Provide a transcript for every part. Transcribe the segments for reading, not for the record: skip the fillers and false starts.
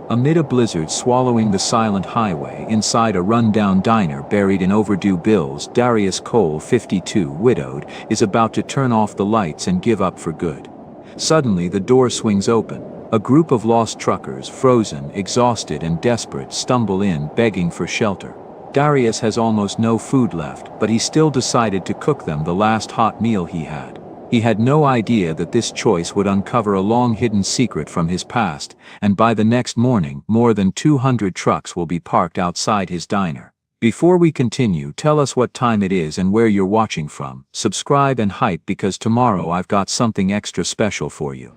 Amid a blizzard swallowing the silent highway inside a run-down diner buried in overdue bills, Darius Cole, 52, widowed, is about to turn off the lights and give up for good. Suddenly the door swings open. A group of lost truckers, frozen, exhausted and desperate, stumble in, begging for shelter. Darius has almost no food left, but he still decided to cook them the last hot meal he had. He had no idea that this choice would uncover a long-hidden secret from his past, and by the next morning, more than 200 trucks will be parked outside his diner. Before we continue, tell us what time it is and where you're watching from. Subscribe and hype because tomorrow I've got something extra special for you.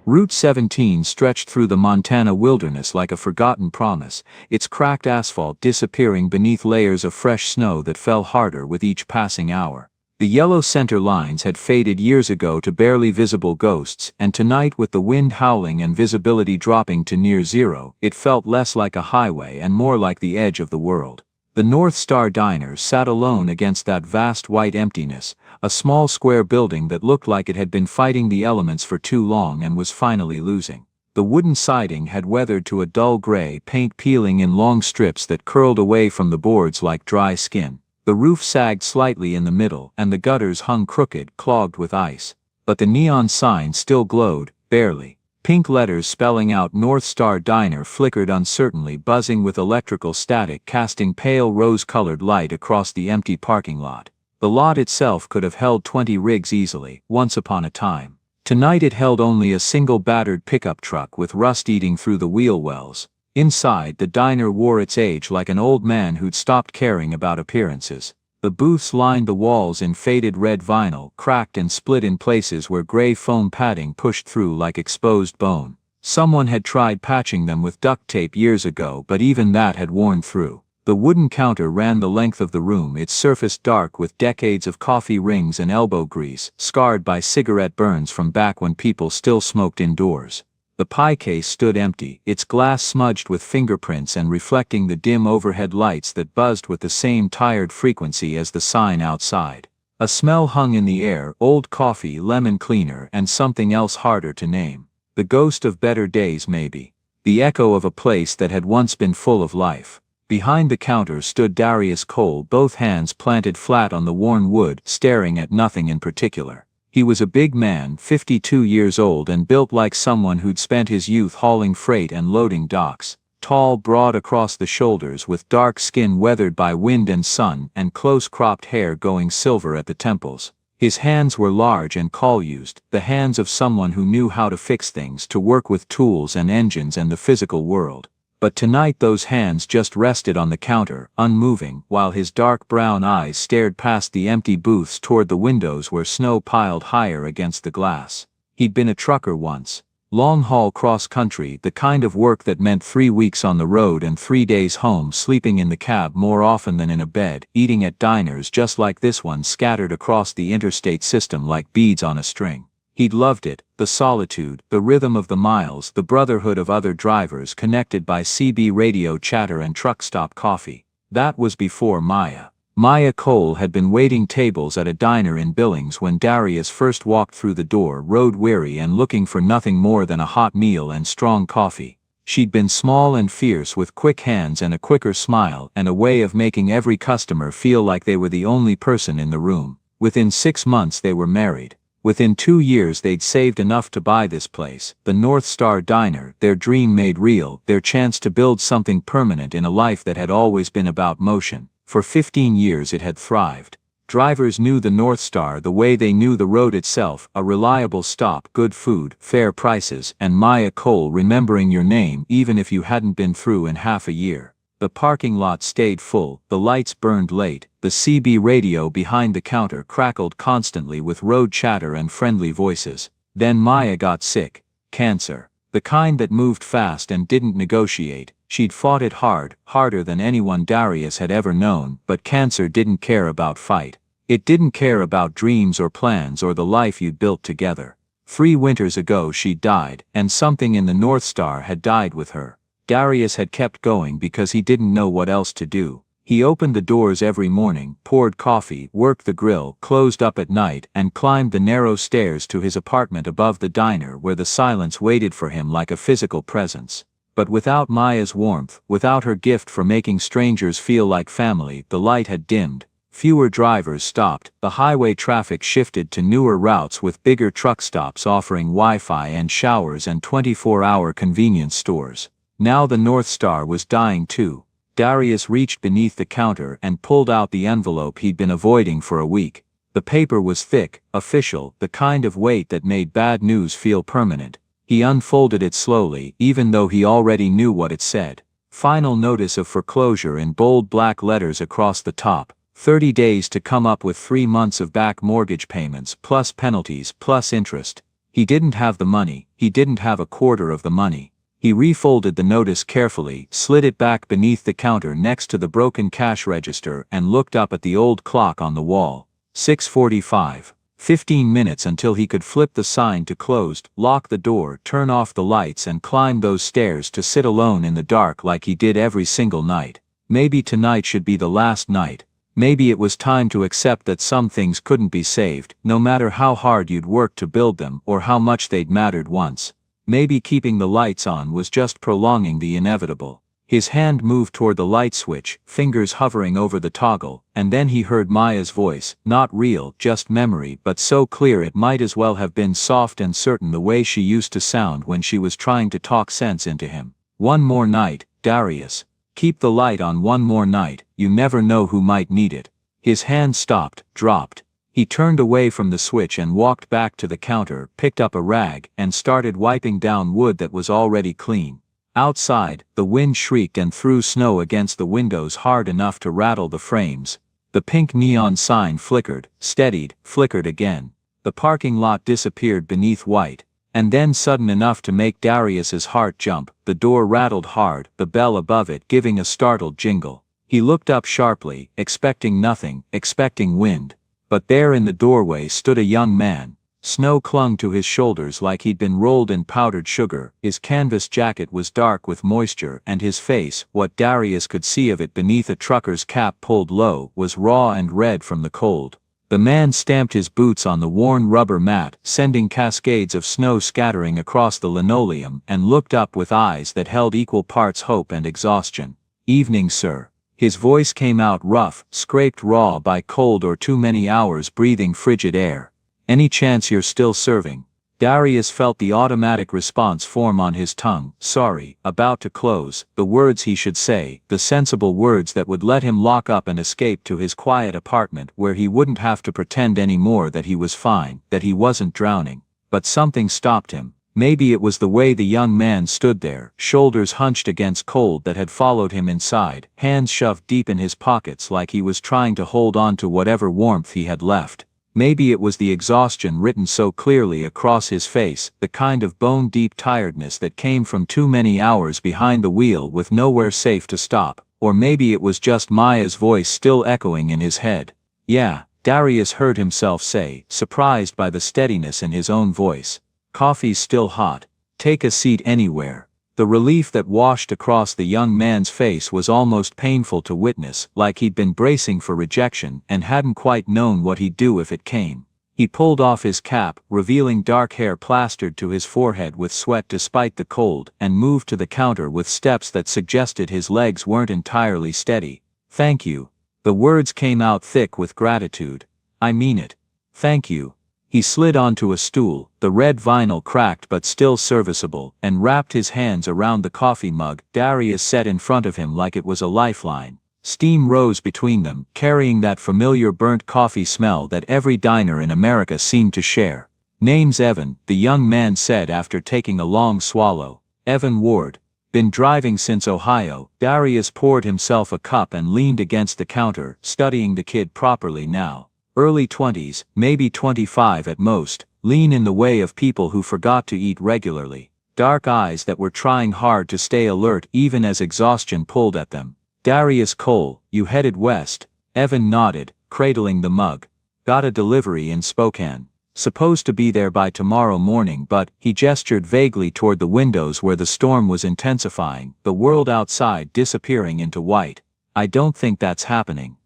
Route 17 stretched through the Montana wilderness like a forgotten promise, its cracked asphalt disappearing beneath layers of fresh snow that fell harder with each passing hour. The yellow center lines had faded years ago to barely visible ghosts, and tonight, with the wind howling and visibility dropping to near zero, it felt less like a highway and more like the edge of the world. The North Star Diner sat alone against that vast white emptiness, a small square building that looked like it had been fighting the elements for too long and was finally losing. The wooden siding had weathered to a dull gray, paint peeling in long strips that curled away from the boards like dry skin. The roof sagged slightly in the middle, and the gutters hung crooked, clogged with ice. But the neon sign still glowed, barely. Pink letters spelling out North Star Diner flickered uncertainly, buzzing with electrical static, casting pale rose-colored light across the empty parking lot. The lot itself could have held 20 rigs easily, once upon a time. Tonight it held only a single battered pickup truck with rust eating through the wheel wells. Inside, the diner wore its age like an old man who'd stopped caring about appearances. The booths lined the walls in faded red vinyl, cracked and split in places where gray foam padding pushed through like exposed bone. Someone had tried patching them with duct tape years ago, but even that had worn through. The wooden counter ran the length of the room, its surface dark with decades of coffee rings and elbow grease, scarred by cigarette burns from back when people still smoked indoors. The pie case stood empty, its glass smudged with fingerprints and reflecting the dim overhead lights that buzzed with the same tired frequency as the sign outside. A smell hung in the air, old coffee, lemon cleaner, and something else harder to name. The ghost of better days, maybe. The echo of a place that had once been full of life. Behind the counter stood Darius Cole, both hands planted flat on the worn wood, staring at nothing in particular. He was a big man, 52 years old, and built like someone who'd spent his youth hauling freight and loading docks. Tall, broad across the shoulders, with dark skin weathered by wind and sun, and close-cropped hair going silver at the temples. His hands were large and call-used, the hands of someone who knew how to fix things, to work with tools and engines and the physical world. But tonight those hands just rested on the counter, unmoving, while his dark brown eyes stared past the empty booths toward the windows where snow piled higher against the glass. He'd been a trucker once. Long-haul cross-country, the kind of work that meant 3 weeks on the road and 3 days home, sleeping in the cab more often than in a bed, eating at diners just like this one scattered across the interstate system like beads on a string. He'd loved it, the solitude, the rhythm of the miles, the brotherhood of other drivers connected by CB radio chatter and truck stop coffee. That was before Maya. Maya Cole had been waiting tables at a diner in Billings when Darius first walked through the door, road-weary and looking for nothing more than a hot meal and strong coffee. She'd been small and fierce, with quick hands and a quicker smile, and a way of making every customer feel like they were the only person in the room. Within 6 months they were married. Within 2 years they'd saved enough to buy this place, the North Star Diner, their dream made real, their chance to build something permanent in a life that had always been about motion. For 15 years it had thrived. Drivers knew the North Star the way they knew the road itself, a reliable stop, good food, fair prices, and Maya Cole remembering your name even if you hadn't been through in half a year. The parking lot stayed full, the lights burned late, the CB radio behind the counter crackled constantly with road chatter and friendly voices. Then Maya got sick. Cancer. The kind that moved fast and didn't negotiate. She'd fought it hard, harder than anyone Darius had ever known, but cancer didn't care about fight. It didn't care about dreams or plans or the life you'd built together. 3 winters ago she died, and something in the North Star had died with her. Darius had kept going because he didn't know what else to do. He opened the doors every morning, poured coffee, worked the grill, closed up at night, and climbed the narrow stairs to his apartment above the diner where the silence waited for him like a physical presence. But without Maya's warmth, without her gift for making strangers feel like family, the light had dimmed. Fewer drivers stopped, the highway traffic shifted to newer routes with bigger truck stops offering Wi-Fi and showers and 24-hour convenience stores. Now the North Star was dying too. Darius reached beneath the counter and pulled out the envelope he'd been avoiding for a week. The paper was thick, official, the kind of weight that made bad news feel permanent. He unfolded it slowly, even though he already knew what it said. Final notice of foreclosure in bold black letters across the top. 30 days to come up with 3 months of back mortgage payments, plus penalties, plus interest. He didn't have the money, he didn't have a quarter of the money. He refolded the notice carefully, slid it back beneath the counter next to the broken cash register and looked up at the old clock on the wall. 6:45. 15 minutes until he could flip the sign to closed, lock the door, turn off the lights and climb those stairs to sit alone in the dark like he did every single night. Maybe tonight should be the last night. Maybe it was time to accept that some things couldn't be saved, no matter how hard you'd worked to build them or how much they'd mattered once. Maybe keeping the lights on was just prolonging the inevitable. His hand moved toward the light switch, fingers hovering over the toggle, and then he heard Maya's voice, not real, just memory, but so clear it might as well have been soft and certain the way she used to sound when she was trying to talk sense into him. One more night, Darius. Keep the light on one more night, you never know who might need it. His hand stopped, dropped. He turned away from the switch and walked back to the counter, picked up a rag, and started wiping down wood that was already clean. Outside, the wind shrieked and threw snow against the windows hard enough to rattle the frames. The pink neon sign flickered, steadied, flickered again. The parking lot disappeared beneath white. And then sudden enough to make Darius's heart jump, the door rattled hard, the bell above it giving a startled jingle. He looked up sharply, expecting nothing, expecting wind. But there in the doorway stood a young man. Snow clung to his shoulders like he'd been rolled in powdered sugar, his canvas jacket was dark with moisture and his face, what Darius could see of it beneath a trucker's cap pulled low, was raw and red from the cold. The man stamped his boots on the worn rubber mat, sending cascades of snow scattering across the linoleum, and looked up with eyes that held equal parts hope and exhaustion. "Evening, sir." His voice came out rough, scraped raw by cold or too many hours breathing frigid air. "Any chance you're still serving?" Darius felt the automatic response form on his tongue. Sorry, about to close, the words he should say, the sensible words that would let him lock up and escape to his quiet apartment where he wouldn't have to pretend anymore that he was fine, that he wasn't drowning. But something stopped him. Maybe it was the way the young man stood there, shoulders hunched against cold that had followed him inside, hands shoved deep in his pockets like he was trying to hold on to whatever warmth he had left. Maybe it was the exhaustion written so clearly across his face, the kind of bone-deep tiredness that came from too many hours behind the wheel with nowhere safe to stop. Or maybe it was just Maya's voice still echoing in his head. "Yeah," Darius heard himself say, surprised by the steadiness in his own voice. "Coffee's still hot. Take a seat anywhere." The relief that washed across the young man's face was almost painful to witness, like he'd been bracing for rejection and hadn't quite known what he'd do if it came. He pulled off his cap, revealing dark hair plastered to his forehead with sweat despite the cold, and moved to the counter with steps that suggested his legs weren't entirely steady. "Thank you." The words came out thick with gratitude. "I mean it. Thank you." He slid onto a stool, the red vinyl cracked but still serviceable, and wrapped his hands around the coffee mug Darius set in front of him like it was a lifeline. Steam rose between them, carrying that familiar burnt coffee smell that every diner in America seemed to share. "Name's Evan," the young man said after taking a long swallow. "Evan Ward. Been driving since Ohio." Darius poured himself a cup and leaned against the counter, studying the kid properly now. Early 20s, maybe 25 at most, lean in the way of people who forgot to eat regularly. Dark eyes that were trying hard to stay alert even as exhaustion pulled at them. "Darius Cole, you headed west?" Evan nodded, cradling the mug. "Got a delivery in Spokane. Supposed to be there by tomorrow morning, but," he gestured vaguely toward the windows where the storm was intensifying, the world outside disappearing into white. I don't think that's happening.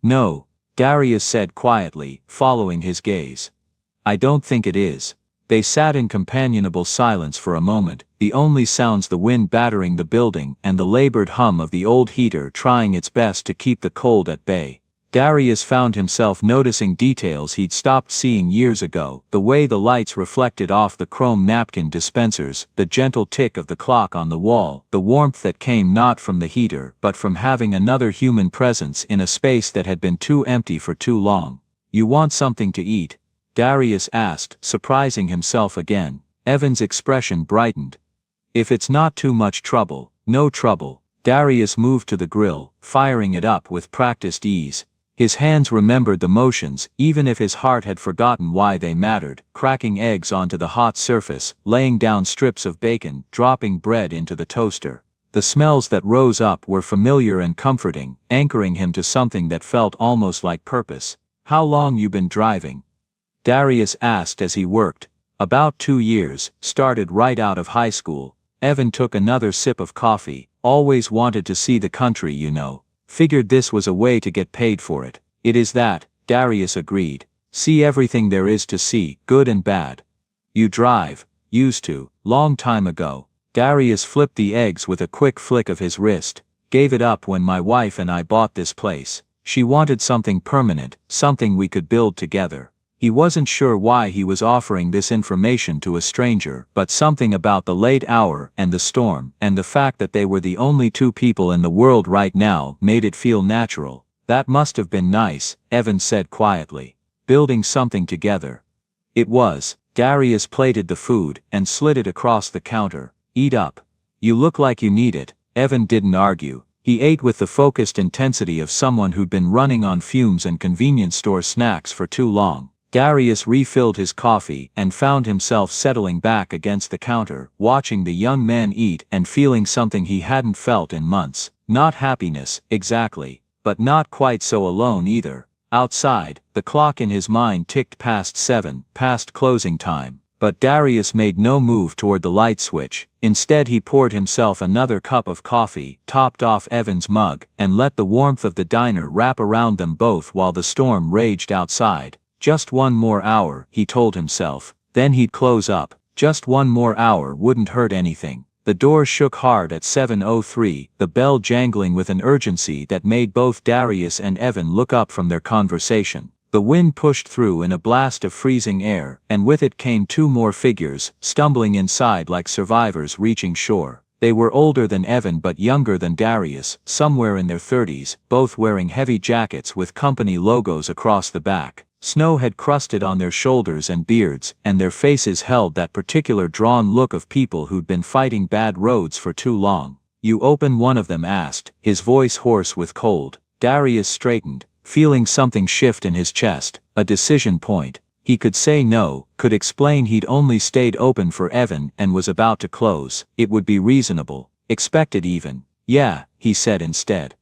No, Darius said quietly, following his gaze. I don't think it is. They sat in companionable silence for a moment, the only sounds the wind battering the building and the labored hum of the old heater trying its best to keep the cold at bay. Darius found himself noticing details he'd stopped seeing years ago, the way the lights reflected off the chrome napkin dispensers, the gentle tick of the clock on the wall, the warmth that came not from the heater but from having another human presence in a space that had been too empty for too long. You want something to eat? Darius asked, surprising himself again. Evan's expression brightened. If it's not too much trouble, no trouble. Darius moved to the grill, firing it up with practiced ease. His hands remembered the motions, even if his heart had forgotten why they mattered, cracking eggs onto the hot surface, laying down strips of bacon, dropping bread into the toaster. The smells that rose up were familiar and comforting, anchoring him to something that felt almost like purpose. How long you been driving? Darius asked as he worked. About 2 years, started right out of high school. Evan took another sip of coffee. Always wanted to see the country, you know. Figured this was a way to get paid for it. It is that, Darius agreed. See everything there is to see, good and bad. You drive? Used to, long time ago. Darius flipped the eggs with a quick flick of his wrist. Gave it up when my wife and I bought this place. She wanted something permanent, something we could build together. He wasn't sure why he was offering this information to a stranger, but something about the late hour and the storm and the fact that they were the only 2 people in the world right now made it feel natural. That must have been nice, Evan said quietly. Building something together. It was. Darius plated the food and slid it across the counter. Eat up. You look like you need it. Evan didn't argue. He ate with the focused intensity of someone who'd been running on fumes and convenience store snacks for too long. Darius refilled his coffee and found himself settling back against the counter, watching the young man eat and feeling something he hadn't felt in months. Not happiness, exactly, but not quite so alone either. Outside, the clock in his mind ticked past 7, past closing time, but Darius made no move toward the light switch. Instead he poured himself another cup of coffee, topped off Evan's mug, and let the warmth of the diner wrap around them both while the storm raged outside. Just 1 more hour, he told himself, then he'd close up. Just 1 more hour wouldn't hurt anything. The door shook hard at 7:03, the bell jangling with an urgency that made both Darius and Evan look up from their conversation. The wind pushed through in a blast of freezing air, and with it came 2 more figures, stumbling inside like survivors reaching shore. They were older than Evan but younger than Darius, somewhere in their 30s, both wearing heavy jackets with company logos across the back. Snow had crusted on their shoulders and beards, and their faces held that particular drawn look of people who'd been fighting bad roads for too long. You open? One of them asked, his voice hoarse with cold. Darius straightened, feeling something shift in his chest, a decision point. He could say no, could explain he'd only stayed open for Evan and was about to close. It would be reasonable, expected even. Yeah, he said instead.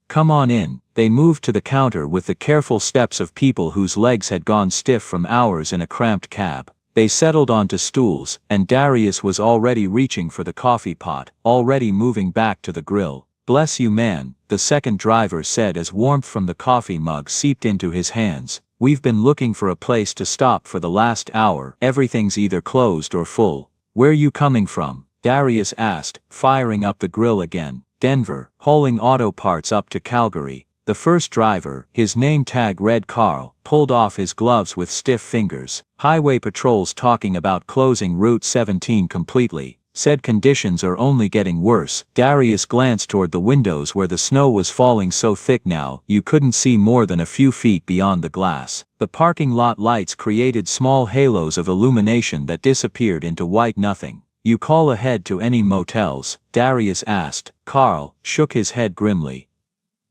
Come on in. They moved to the counter with the careful steps of people whose legs had gone stiff from hours in a cramped cab. They settled onto stools, and Darius was already reaching for the coffee pot, already moving back to the grill. Bless you, man, the second driver said as warmth from the coffee mug seeped into his hands. We've been looking for a place to stop for the last hour. Everything's either closed or full. Where you coming from? Darius asked, firing up the grill again. Denver, hauling auto parts up to Calgary. The first driver, his name tag read Carl, pulled off his gloves with stiff fingers. Highway patrols talking about closing Route 17 completely. Said conditions are only getting worse. Darius glanced toward the windows where the snow was falling so thick now you couldn't see more than a few feet beyond the glass. The parking lot lights created small halos of illumination that disappeared into white nothing. You call ahead to any motels? Darius asked. Carl shook his head grimly.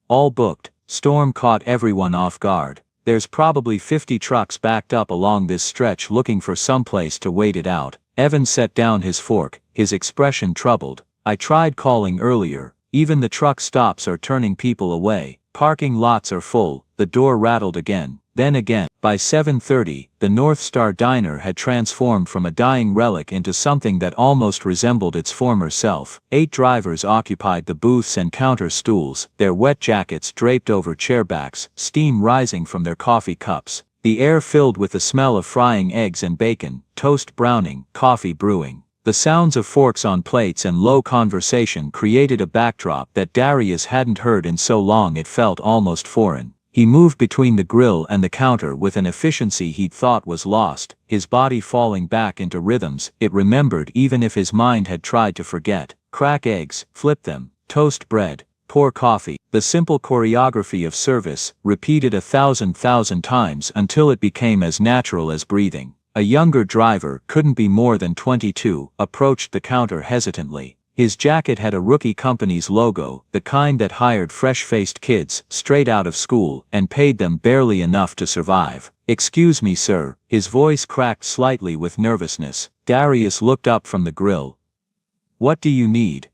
All booked. Storm caught everyone off guard. There's probably 50 trucks backed up along this stretch looking for someplace to wait it out. Evan set down his fork, his expression troubled. I tried calling earlier. Even the truck stops are turning people away. Parking lots are full. The door rattled again. Then again. By 7:30, the North Star Diner had transformed from a dying relic into something that almost resembled its former self. 8 drivers occupied the booths and counter stools, their wet jackets draped over chairbacks, steam rising from their coffee cups. The air filled with the smell of frying eggs and bacon, toast browning, coffee brewing. The sounds of forks on plates and low conversation created a backdrop that Darius hadn't heard in so long it felt almost foreign. He moved between the grill and the counter with an efficiency he'd thought was lost, his body falling back into rhythms it remembered even if his mind had tried to forget. Crack eggs, flip them, toast bread, pour coffee. The simple choreography of service, repeated 1,000 times until it became as natural as breathing. A younger driver, couldn't be more than 22, approached the counter hesitantly. His jacket had a rookie company's logo, the kind that hired fresh-faced kids, straight out of school, and paid them barely enough to survive. "Excuse me, sir." His voice cracked slightly with nervousness. Darius looked up from the grill. "What do you need?"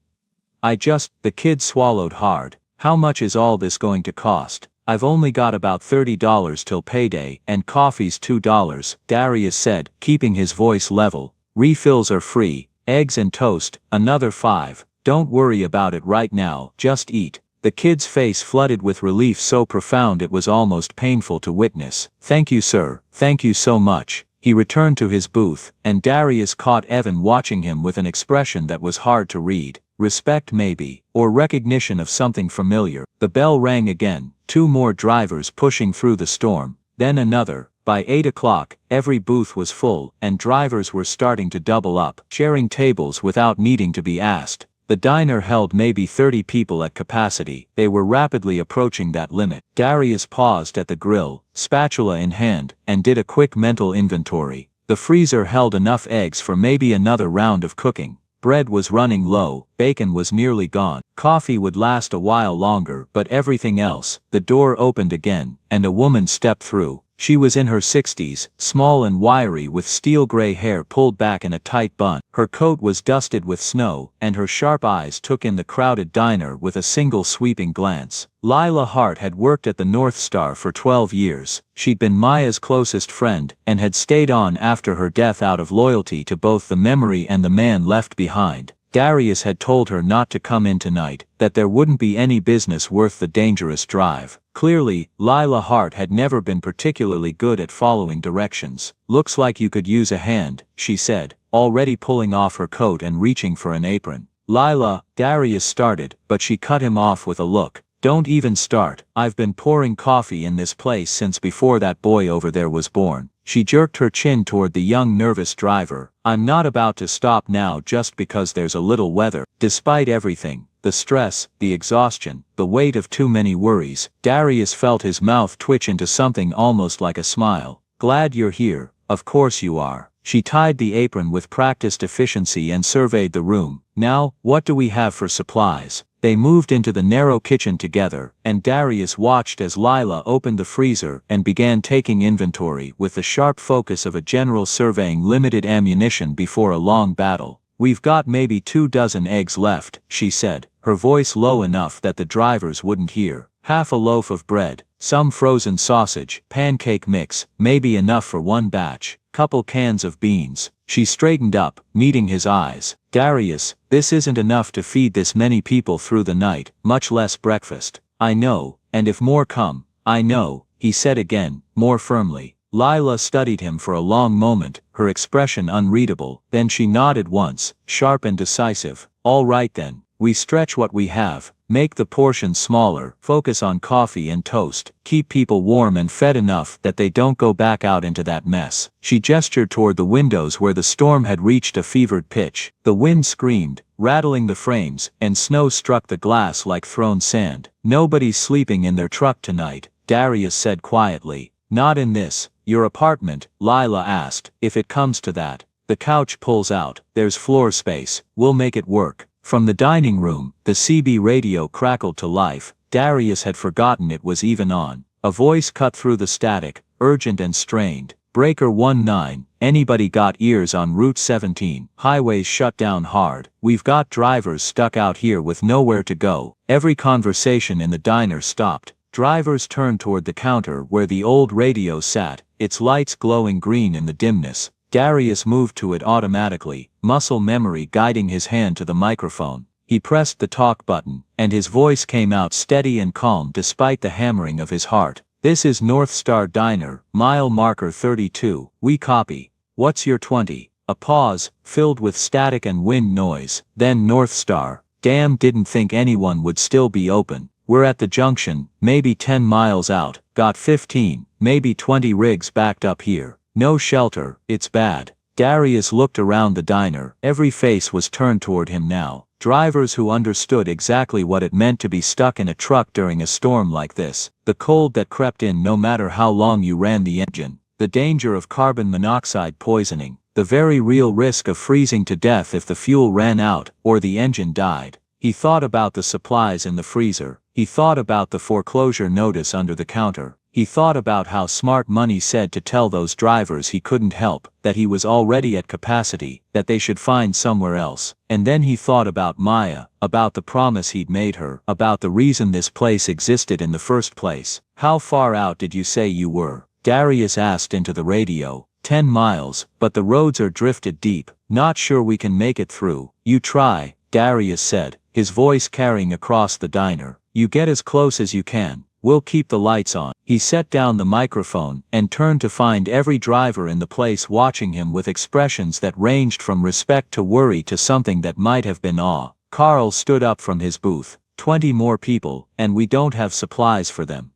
The kid swallowed hard. "How much is all this going to cost?" "I've only got about $30 till payday, and coffee's $2, Darius said, keeping his voice level. "Refills are free. Eggs and toast, another $5. Don't worry about it right now, just eat." The kid's face flooded with relief so profound it was almost painful to witness. "Thank you, sir, thank you so much." He returned to his booth, and Darius caught Evan watching him with an expression that was hard to read. Respect maybe, or recognition of something familiar. The bell rang again, 2 more drivers pushing through the storm, then another. By 8 o'clock, every booth was full, and drivers were starting to double up, sharing tables without needing to be asked. The diner held maybe 30 people at capacity. They were rapidly approaching that limit. Darius paused at the grill, spatula in hand, and did a quick mental inventory. The freezer held enough eggs for maybe another round of cooking. Bread was running low, bacon was nearly gone. Coffee would last a while longer, but everything else. The door opened again, and a woman stepped through. She was in her 60s, small and wiry with steel-gray hair pulled back in a tight bun. Her coat was dusted with snow, and her sharp eyes took in the crowded diner with a single sweeping glance. Lila Hart had worked at the North Star for 12 years. She'd been Maya's closest friend, and had stayed on after her death out of loyalty to both the memory and the man left behind. Darius had told her not to come in tonight, that there wouldn't be any business worth the dangerous drive. Clearly, Lila Hart had never been particularly good at following directions. "Looks like you could use a hand," she said, already pulling off her coat and reaching for an apron. "Lila," Darius started, but she cut him off with a look. "Don't even start. I've been pouring coffee in this place since before that boy over there was born." She jerked her chin toward the young nervous driver. "I'm not about to stop now just because there's a little weather." Despite everything, the stress, the exhaustion, the weight of too many worries, Darius felt his mouth twitch into something almost like a smile. "Glad you're here, of course you are." She tied the apron with practiced efficiency and surveyed the room. "Now, what do we have for supplies?" They moved into the narrow kitchen together, and Darius watched as Lila opened the freezer and began taking inventory with the sharp focus of a general surveying limited ammunition before a long battle. "We've got maybe 24 eggs left," she said, her voice low enough that the drivers wouldn't hear. "Half a loaf of bread, some frozen sausage, pancake mix, maybe enough for 1 batch, couple cans of beans." She straightened up, meeting his eyes. "Darius, this isn't enough to feed this many people through the night, much less breakfast." "I know, and if more come." "I know," he said again, more firmly. Lila studied him for a long moment, her expression unreadable. Then she nodded once, sharp and decisive. "All right then, we stretch what we have, make the portions smaller, focus on coffee and toast, keep people warm and fed enough that they don't go back out into that mess." She gestured toward the windows where the storm had reached a fevered pitch. The wind screamed, rattling the frames, and snow struck the glass like thrown sand. "Nobody's sleeping in their truck tonight," Darius said quietly. "Not in this, your apartment?" Lila asked. "If it comes to that. The couch pulls out, there's floor space, we'll make it work." From the dining room, the CB radio crackled to life. Darius had forgotten it was even on. A voice cut through the static, urgent and strained. "Breaker 19, anybody got ears on Route 17? Highways shut down hard. We've got drivers stuck out here with nowhere to go." Every conversation in the diner stopped. Drivers turned toward the counter where the old radio sat, its lights glowing green in the dimness. Darius moved to it automatically, muscle memory guiding his hand to the microphone. He pressed the talk button, and his voice came out steady and calm despite the hammering of his heart. "This is North Star Diner, mile marker 32, we copy. What's your 20? A pause, filled with static and wind noise, then North Star. Damn, didn't think anyone would still be open. We're at the junction, maybe 10 miles out, got 15, maybe 20 rigs backed up here. No shelter, it's bad." Darius looked around the diner, every face was turned toward him now. Drivers who understood exactly what it meant to be stuck in a truck during a storm like this, the cold that crept in no matter how long you ran the engine, the danger of carbon monoxide poisoning, the very real risk of freezing to death if the fuel ran out or the engine died. He thought about the supplies in the freezer, he thought about the foreclosure notice under the counter. He thought about how smart money said to tell those drivers he couldn't help, that he was already at capacity, that they should find somewhere else. And then he thought about Maya, about the promise he'd made her, about the reason this place existed in the first place. "How far out did you say you were?" Darius asked into the radio. 10 miles, but the roads are drifted deep. Not sure we can make it through." "You try," Darius said, his voice carrying across the diner. "You get as close as you can. We'll keep the lights on." He set down the microphone and turned to find every driver in the place watching him with expressions that ranged from respect to worry to something that might have been awe. Carl stood up from his booth. 20 more people, and we don't have supplies for them."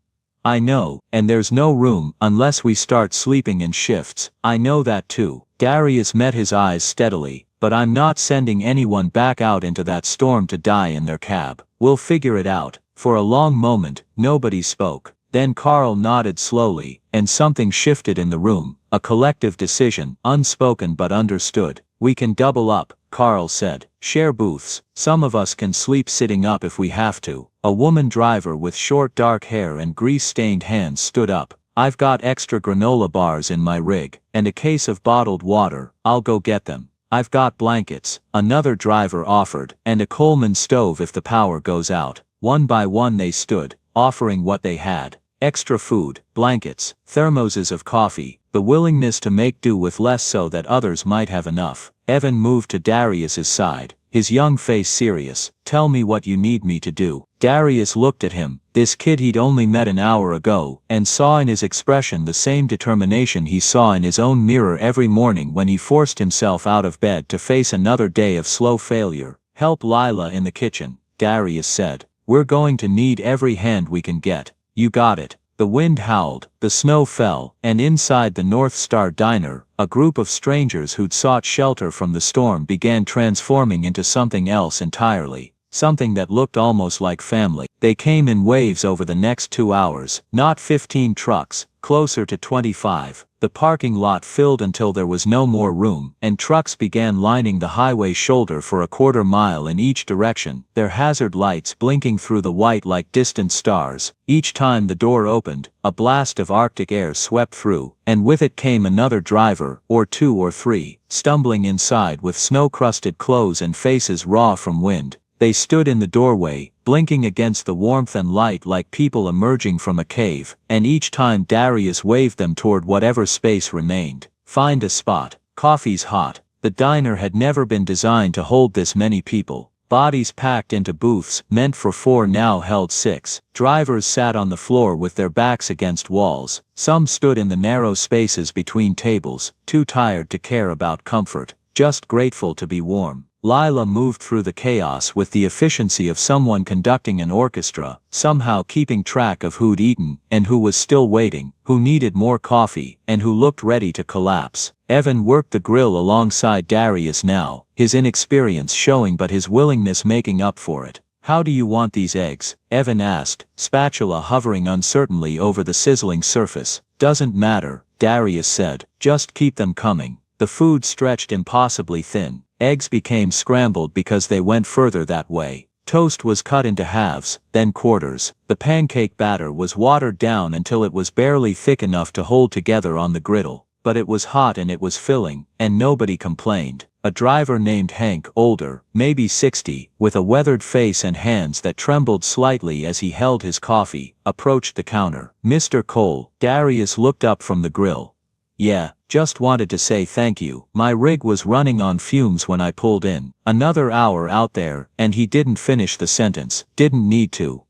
"I know, and there's no room unless we start sleeping in shifts." "I know that too." Darius met his eyes steadily. "But I'm not sending anyone back out into that storm to die in their cab. We'll figure it out." For a long moment, nobody spoke. Then Carl nodded slowly, and something shifted in the room, a collective decision, unspoken but understood. "We can double up," Carl said. "Share booths. Some of us can sleep sitting up if we have to." A woman driver with short dark hair and grease-stained hands stood up. "I've got extra granola bars in my rig, and a case of bottled water. I'll go get them. I've got blankets," another driver offered, "and a Coleman stove if the power goes out." One by one they stood, offering what they had. Extra food, blankets, thermoses of coffee, the willingness to make do with less so that others might have enough. Evan moved to Darius's side, his young face serious. "Tell me what you need me to do." Darius looked at him, this kid he'd only met an hour ago, and saw in his expression the same determination he saw in his own mirror every morning when he forced himself out of bed to face another day of slow failure. "Help Lila in the kitchen," Darius said. "We're going to need every hand we can get." "You got it." The wind howled, the snow fell, and inside the North Star Diner, a group of strangers who'd sought shelter from the storm began transforming into something else entirely. Something that looked almost like family. They came in waves over the next 2 hours, not 15 trucks, closer to 25. The parking lot filled until there was no more room, and trucks began lining the highway shoulder for a quarter mile in each direction, their hazard lights blinking through the white like distant stars. Each time the door opened, a blast of Arctic air swept through, and with it came another driver, or 2 or 3, stumbling inside with snow-crusted clothes and faces raw from wind. They stood in the doorway, blinking against the warmth and light like people emerging from a cave, and each time Darius waved them toward whatever space remained. "Find a spot. Coffee's hot." The diner had never been designed to hold this many people. Bodies packed into booths meant for 4 now held 6. Drivers sat on the floor with their backs against walls. Some stood in the narrow spaces between tables, too tired to care about comfort, just grateful to be warm. Lila moved through the chaos with the efficiency of someone conducting an orchestra, somehow keeping track of who'd eaten, and who was still waiting, who needed more coffee, and who looked ready to collapse. Evan worked the grill alongside Darius now, his inexperience showing but his willingness making up for it. "How do you want these eggs?" Evan asked, spatula hovering uncertainly over the sizzling surface. "Doesn't matter," Darius said, "just keep them coming." The food stretched impossibly thin. Eggs became scrambled because they went further that way. Toast was cut into halves, then quarters. The pancake batter was watered down until it was barely thick enough to hold together on the griddle. But it was hot and it was filling, and nobody complained. A driver named Hank, older, maybe 60, with a weathered face and hands that trembled slightly as he held his coffee, approached the counter. "Mr. Cole," Darius looked up from the grill. "Yeah, just wanted to say thank you. My rig was running on fumes when I pulled in. Another hour out there," and he didn't finish the sentence. "Didn't need to.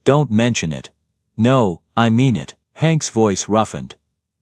Don't mention it." "No, I mean it." Hank's voice roughened.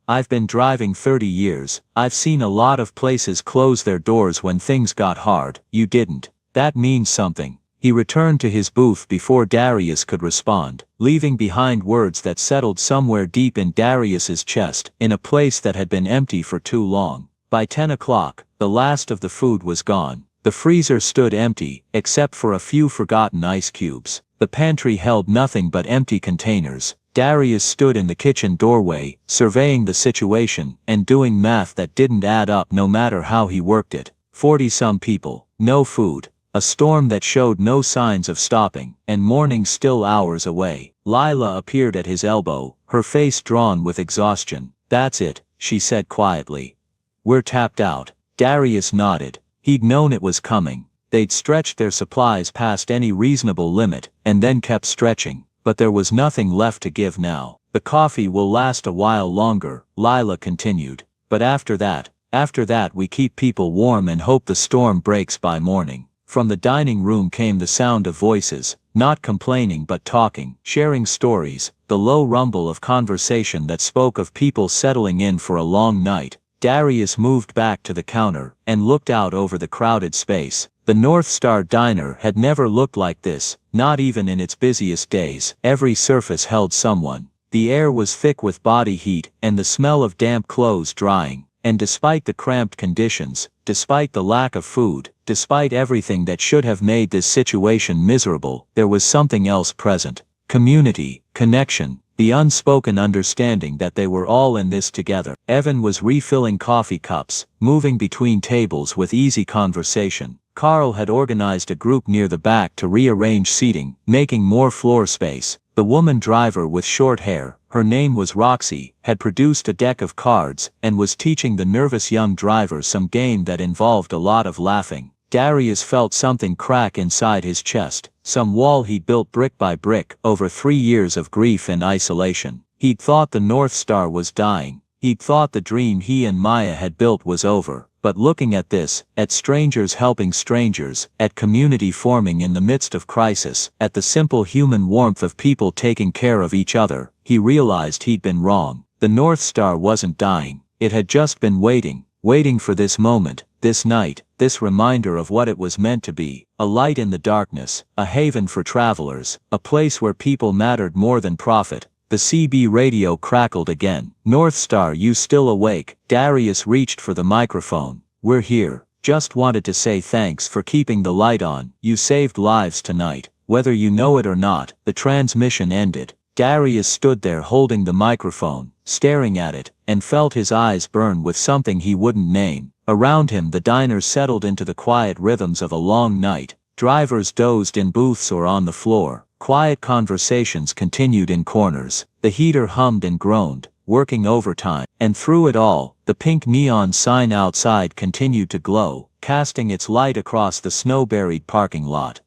"I've been driving 30 years, I've seen a lot of places close their doors when things got hard. You didn't. That means something." He returned to his booth before Darius could respond, leaving behind words that settled somewhere deep in Darius's chest, in a place that had been empty for too long. By 10 o'clock, the last of the food was gone. The freezer stood empty, except for a few forgotten ice cubes. The pantry held nothing but empty containers. Darius stood in the kitchen doorway, surveying the situation, and doing math that didn't add up no matter how he worked it. 40-some people, no food, a storm that showed no signs of stopping, and morning still hours away. Lila appeared at his elbow, her face drawn with exhaustion. "That's it," she said quietly. "We're tapped out." Darius nodded. He'd known it was coming. They'd stretched their supplies past any reasonable limit, and then kept stretching. But there was nothing left to give now. "The coffee will last a while longer," Lila continued. "But after that we keep people warm and hope the storm breaks by morning." From the dining room came the sound of voices, not complaining but talking, sharing stories, the low rumble of conversation that spoke of people settling in for a long night. Darius moved back to the counter, and looked out over the crowded space. The North Star Diner had never looked like this, not even in its busiest days. Every surface held someone. The air was thick with body heat, and the smell of damp clothes drying. And despite the cramped conditions, despite the lack of food, despite everything that should have made this situation miserable, there was something else present. Community, connection, the unspoken understanding that they were all in this together. Evan was refilling coffee cups, moving between tables with easy conversation. Carl had organized a group near the back to rearrange seating, making more floor space. The woman driver with short hair, her name was Roxy, had produced a deck of cards, and was teaching the nervous young driver some game that involved a lot of laughing. Darius felt something crack inside his chest, some wall he'd built brick by brick over 3 years of grief and isolation. He'd thought the North Star was dying. He'd thought the dream he and Maya had built was over. But looking at this, at strangers helping strangers, at community forming in the midst of crisis, at the simple human warmth of people taking care of each other, he realized he'd been wrong. The North Star wasn't dying. It had just been waiting for this moment, this night, this reminder of what it was meant to be. A light in the darkness, a haven for travelers, a place where people mattered more than profit. The CB radio crackled again. "North Star, you still awake?" Darius reached for the microphone. "We're here. Just wanted to say thanks for keeping the light on. You saved lives tonight. Whether you know it or not." The transmission ended. Darius stood there holding the microphone, staring at it, and felt his eyes burn with something he wouldn't name. Around him the diner settled into the quiet rhythms of a long night. Drivers dozed in booths or on the floor. Quiet conversations continued in corners. The heater hummed and groaned, working overtime. And through it all, the pink neon sign outside continued to glow, casting its light across the snow-buried parking lot.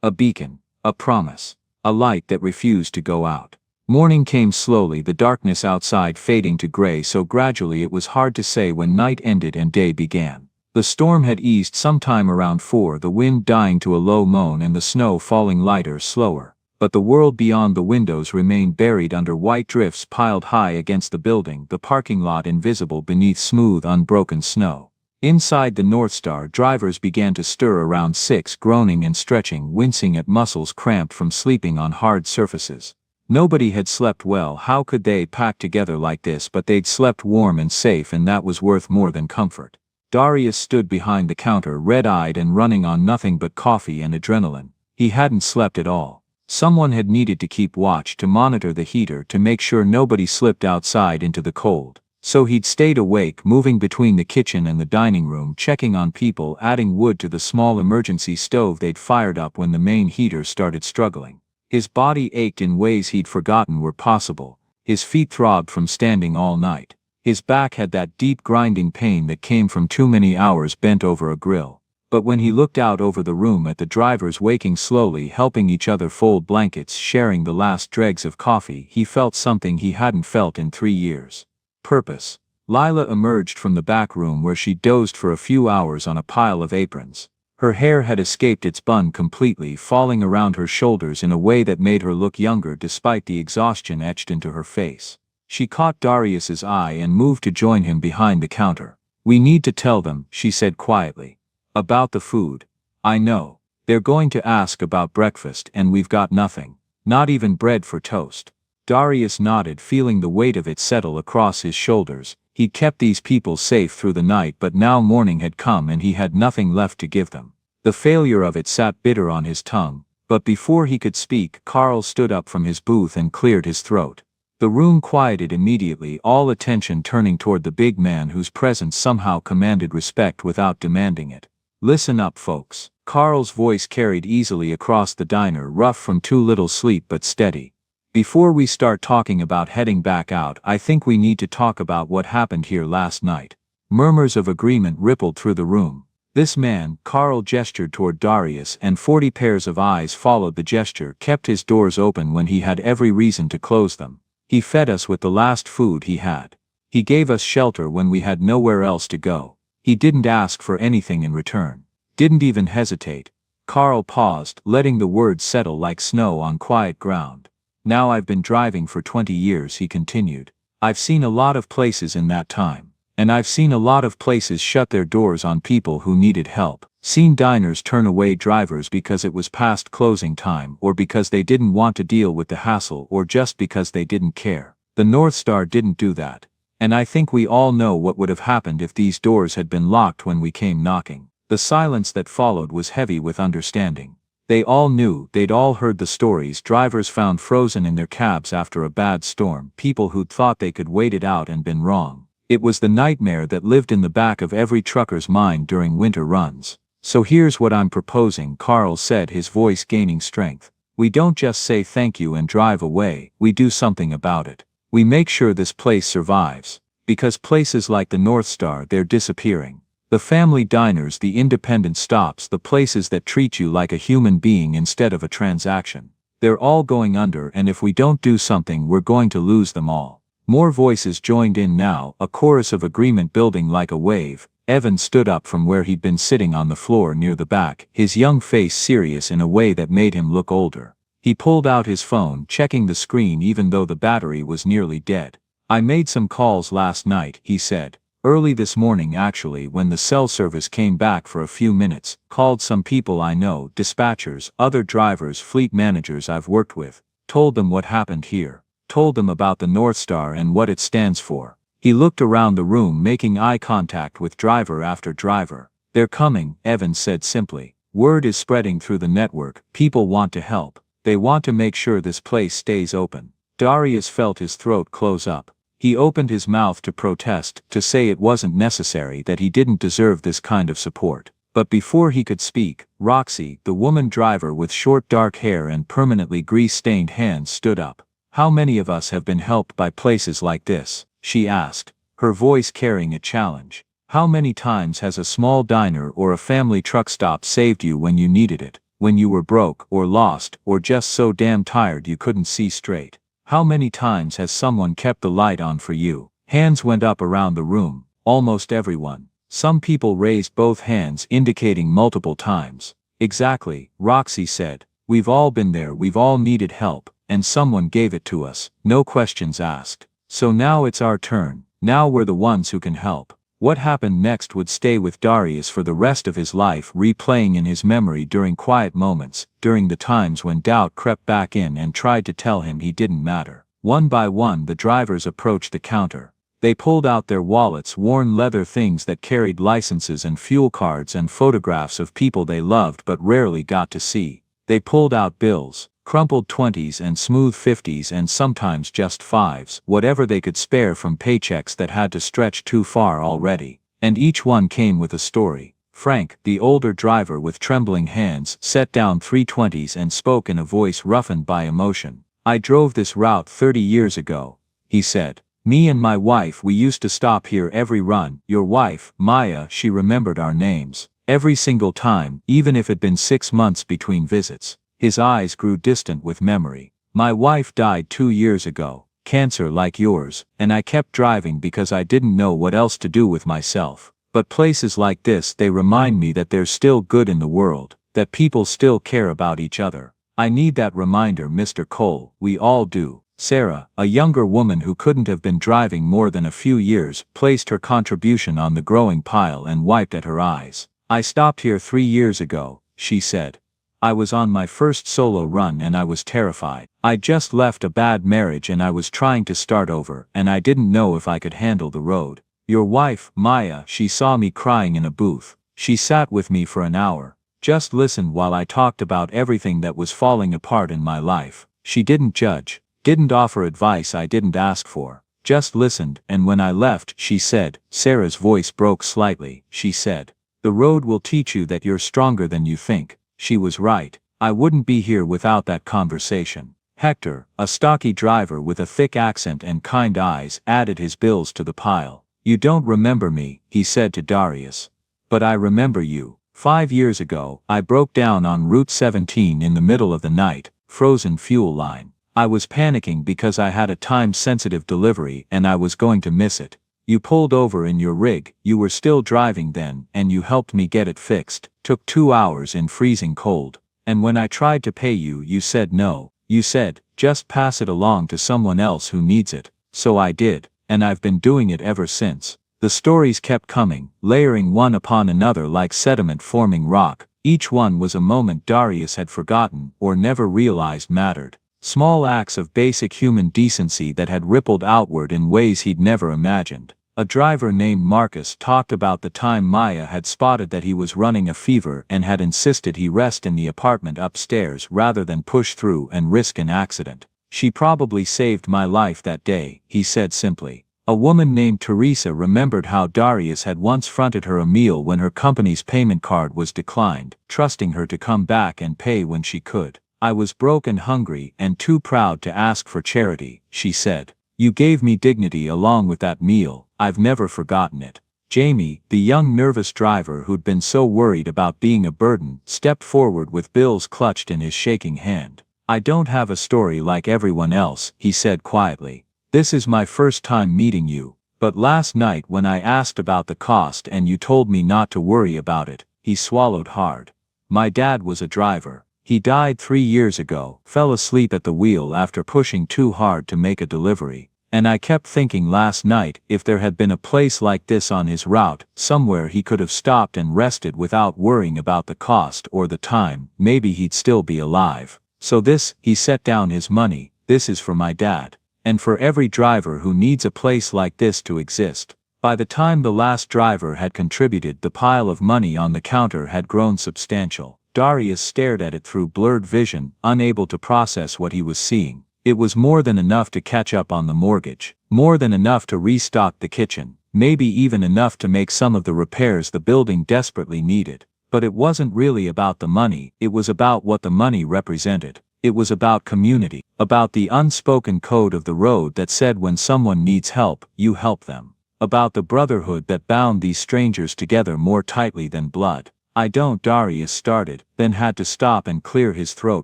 A beacon, a promise, a light that refused to go out. Morning came slowly, the darkness outside fading to gray so gradually it was hard to say when night ended and day began. The storm had eased sometime around 4, the wind dying to a low moan and the snow falling lighter, slower. But the world beyond the windows remained buried under white drifts piled high against the building, the parking lot invisible beneath smooth, unbroken snow. Inside the North Star, drivers began to stir around 6, groaning and stretching, wincing at muscles cramped from sleeping on hard surfaces. Nobody had slept well. How could they pack together like this? But they'd slept warm and safe, and that was worth more than comfort. Darius stood behind the counter, red-eyed and running on nothing but coffee and adrenaline. He hadn't slept at all. Someone had needed to keep watch, to monitor the heater, to make sure nobody slipped outside into the cold. So he'd stayed awake, moving between the kitchen and the dining room, checking on people, adding wood to the small emergency stove they'd fired up when the main heater started struggling. His body ached in ways he'd forgotten were possible. His feet throbbed from standing all night. His back had that deep grinding pain that came from too many hours bent over a grill. But when he looked out over the room at the drivers waking slowly, helping each other fold blankets, sharing the last dregs of coffee, he felt something he hadn't felt in 3 years. Purpose. Lila emerged from the back room where she dozed for a few hours on a pile of aprons. Her hair had escaped its bun completely, falling around her shoulders in a way that made her look younger despite the exhaustion etched into her face. She caught Darius's eye and moved to join him behind the counter. "We need to tell them," she said quietly. "About the food." "I know. They're going to ask about breakfast and we've got nothing. Not even bread for toast." Darius nodded, feeling the weight of it settle across his shoulders. He'd kept these people safe through the night, but now morning had come and he had nothing left to give them. The failure of it sat bitter on his tongue, but before he could speak, Carl stood up from his booth and cleared his throat. The room quieted immediately, all attention turning toward the big man whose presence somehow commanded respect without demanding it. "Listen up, folks." Carl's voice carried easily across the diner, rough from too little sleep but steady. "Before we start talking about heading back out, I think we need to talk about what happened here last night." Murmurs of agreement rippled through the room. This man, Carl gestured toward Darius, and 40 pairs of eyes followed the gesture, kept his doors open when he had every reason to close them. He fed us with the last food he had. He gave us shelter when we had nowhere else to go. He didn't ask for anything in return. Didn't even hesitate. Carl paused, letting the words settle like snow on quiet ground. "Now I've been driving for 20 years, he continued. "I've seen a lot of places in that time. And I've seen a lot of places shut their doors on people who needed help. Seen diners turn away drivers because it was past closing time, or because they didn't want to deal with the hassle, or just because they didn't care. The North Star didn't do that. And I think we all know what would have happened if these doors had been locked when we came knocking." The silence that followed was heavy with understanding. They all knew, they'd all heard the stories: drivers found frozen in their cabs after a bad storm, people who'd thought they could wait it out and been wrong. It was the nightmare that lived in the back of every trucker's mind during winter runs. "So here's what I'm proposing," Carl said, his voice gaining strength. "We don't just say thank you and drive away, we do something about it. We make sure this place survives. Because places like the North Star, they're disappearing. The family diners, the independent stops, the places that treat you like a human being instead of a transaction. They're all going under, and if we don't do something, we're going to lose them all." More voices joined in now, a chorus of agreement building like a wave. Evan stood up from where he'd been sitting on the floor near the back, his young face serious in a way that made him look older. He pulled out his phone, checking the screen even though the battery was nearly dead. "I made some calls last night," he said. "Early this morning actually, when the cell service came back for a few minutes. Called some people I know, dispatchers, other drivers, fleet managers I've worked with. Told them what happened here. Told them about the North Star and what it stands for." He looked around the room, making eye contact with driver after driver. "They're coming," Evans said simply. "Word is spreading through the network. People want to help. They want to make sure this place stays open." Darius felt his throat close up. He opened his mouth to protest, to say it wasn't necessary, that he didn't deserve this kind of support. But before he could speak, Roxy, the woman driver with short dark hair and permanently grease-stained hands, stood up. "How many of us have been helped by places like this?" she asked, her voice carrying a challenge. "How many times has a small diner or a family truck stop saved you when you needed it, when you were broke or lost or just so damn tired you couldn't see straight? How many times has someone kept the light on for you?" Hands went up around the room, almost everyone. Some people raised both hands, indicating multiple times. "Exactly," Roxy said. "We've all been there, we've all needed help. And someone gave it to us, no questions asked. So now it's our turn, now we're the ones who can help." What happened next would stay with Darius for the rest of his life, replaying in his memory during quiet moments, during the times when doubt crept back in and tried to tell him he didn't matter. One by one the drivers approached the counter. They pulled out their wallets, worn leather things that carried licenses and fuel cards and photographs of people they loved but rarely got to see. They pulled out bills, crumpled 20s and smooth 50s and sometimes just 5s, whatever they could spare from paychecks that had to stretch too far already. And each one came with a story. Frank, the older driver with trembling hands, set down 320s and spoke in a voice roughened by emotion. "I drove this route 30 years ago," he said. Me and my wife, we used to stop here every run. Your wife, Maya, she remembered our names. Every single time, even if it'd been 6 months between visits. His eyes grew distant with memory. My wife died 2 years ago, cancer like yours, and I kept driving because I didn't know what else to do with myself. But places like this, they remind me that there's still good in the world, that people still care about each other. I need that reminder, Mr. Cole, we all do. Sarah, a younger woman who couldn't have been driving more than a few years, placed her contribution on the growing pile and wiped at her eyes. I stopped here 3 years ago, she said. I was on my first solo run and I was terrified. I just left a bad marriage and I was trying to start over and I didn't know if I could handle the road. Your wife, Maya, she saw me crying in a booth. She sat with me for an hour. Just listened while I talked about everything that was falling apart in my life. She didn't judge. Didn't offer advice I didn't ask for. Just listened, and when I left, she said, Sarah's voice broke slightly, she said, the road will teach you that you're stronger than you think. She was right. I wouldn't be here without that conversation. Hector, a stocky driver with a thick accent and kind eyes, added his bills to the pile. You don't remember me, he said to Darius. But I remember you. 5 years ago, I broke down on Route 17 in the middle of the night, frozen fuel line. I was panicking because I had a time-sensitive delivery and I was going to miss it. You pulled over in your rig, you were still driving then, and you helped me get it fixed. Took 2 hours in freezing cold. And when I tried to pay you, you said no. You said, just pass it along to someone else who needs it. So I did, and I've been doing it ever since. The stories kept coming, layering one upon another like sediment forming rock. Each one was a moment Darius had forgotten or never realized mattered. Small acts of basic human decency that had rippled outward in ways he'd never imagined. A driver named Marcus talked about the time Maya had spotted that he was running a fever and had insisted he rest in the apartment upstairs rather than push through and risk an accident. She probably saved my life that day, he said simply. A woman named Teresa remembered how Darius had once fronted her a meal when her company's payment card was declined, trusting her to come back and pay when she could. I was broke and hungry and too proud to ask for charity, she said. You gave me dignity along with that meal, I've never forgotten it. Jamie, the young nervous driver who'd been so worried about being a burden, stepped forward with bills clutched in his shaking hand. I don't have a story like everyone else, he said quietly. This is my first time meeting you, but last night when I asked about the cost and you told me not to worry about it, he swallowed hard. My dad was a driver. He died 3 years ago, fell asleep at the wheel after pushing too hard to make a delivery. And I kept thinking last night, if there had been a place like this on his route, somewhere he could have stopped and rested without worrying about the cost or the time, maybe he'd still be alive. So this, he set down his money, this is for my dad. And for every driver who needs a place like this to exist. By the time the last driver had contributed, the pile of money on the counter had grown substantial. Darius stared at it through blurred vision, unable to process what he was seeing. It was more than enough to catch up on the mortgage, more than enough to restock the kitchen, maybe even enough to make some of the repairs the building desperately needed. But it wasn't really about the money, it was about what the money represented. It was about community, about the unspoken code of the road that said when someone needs help, you help them. About the brotherhood that bound these strangers together more tightly than blood. I don't, Darius started, then had to stop and clear his throat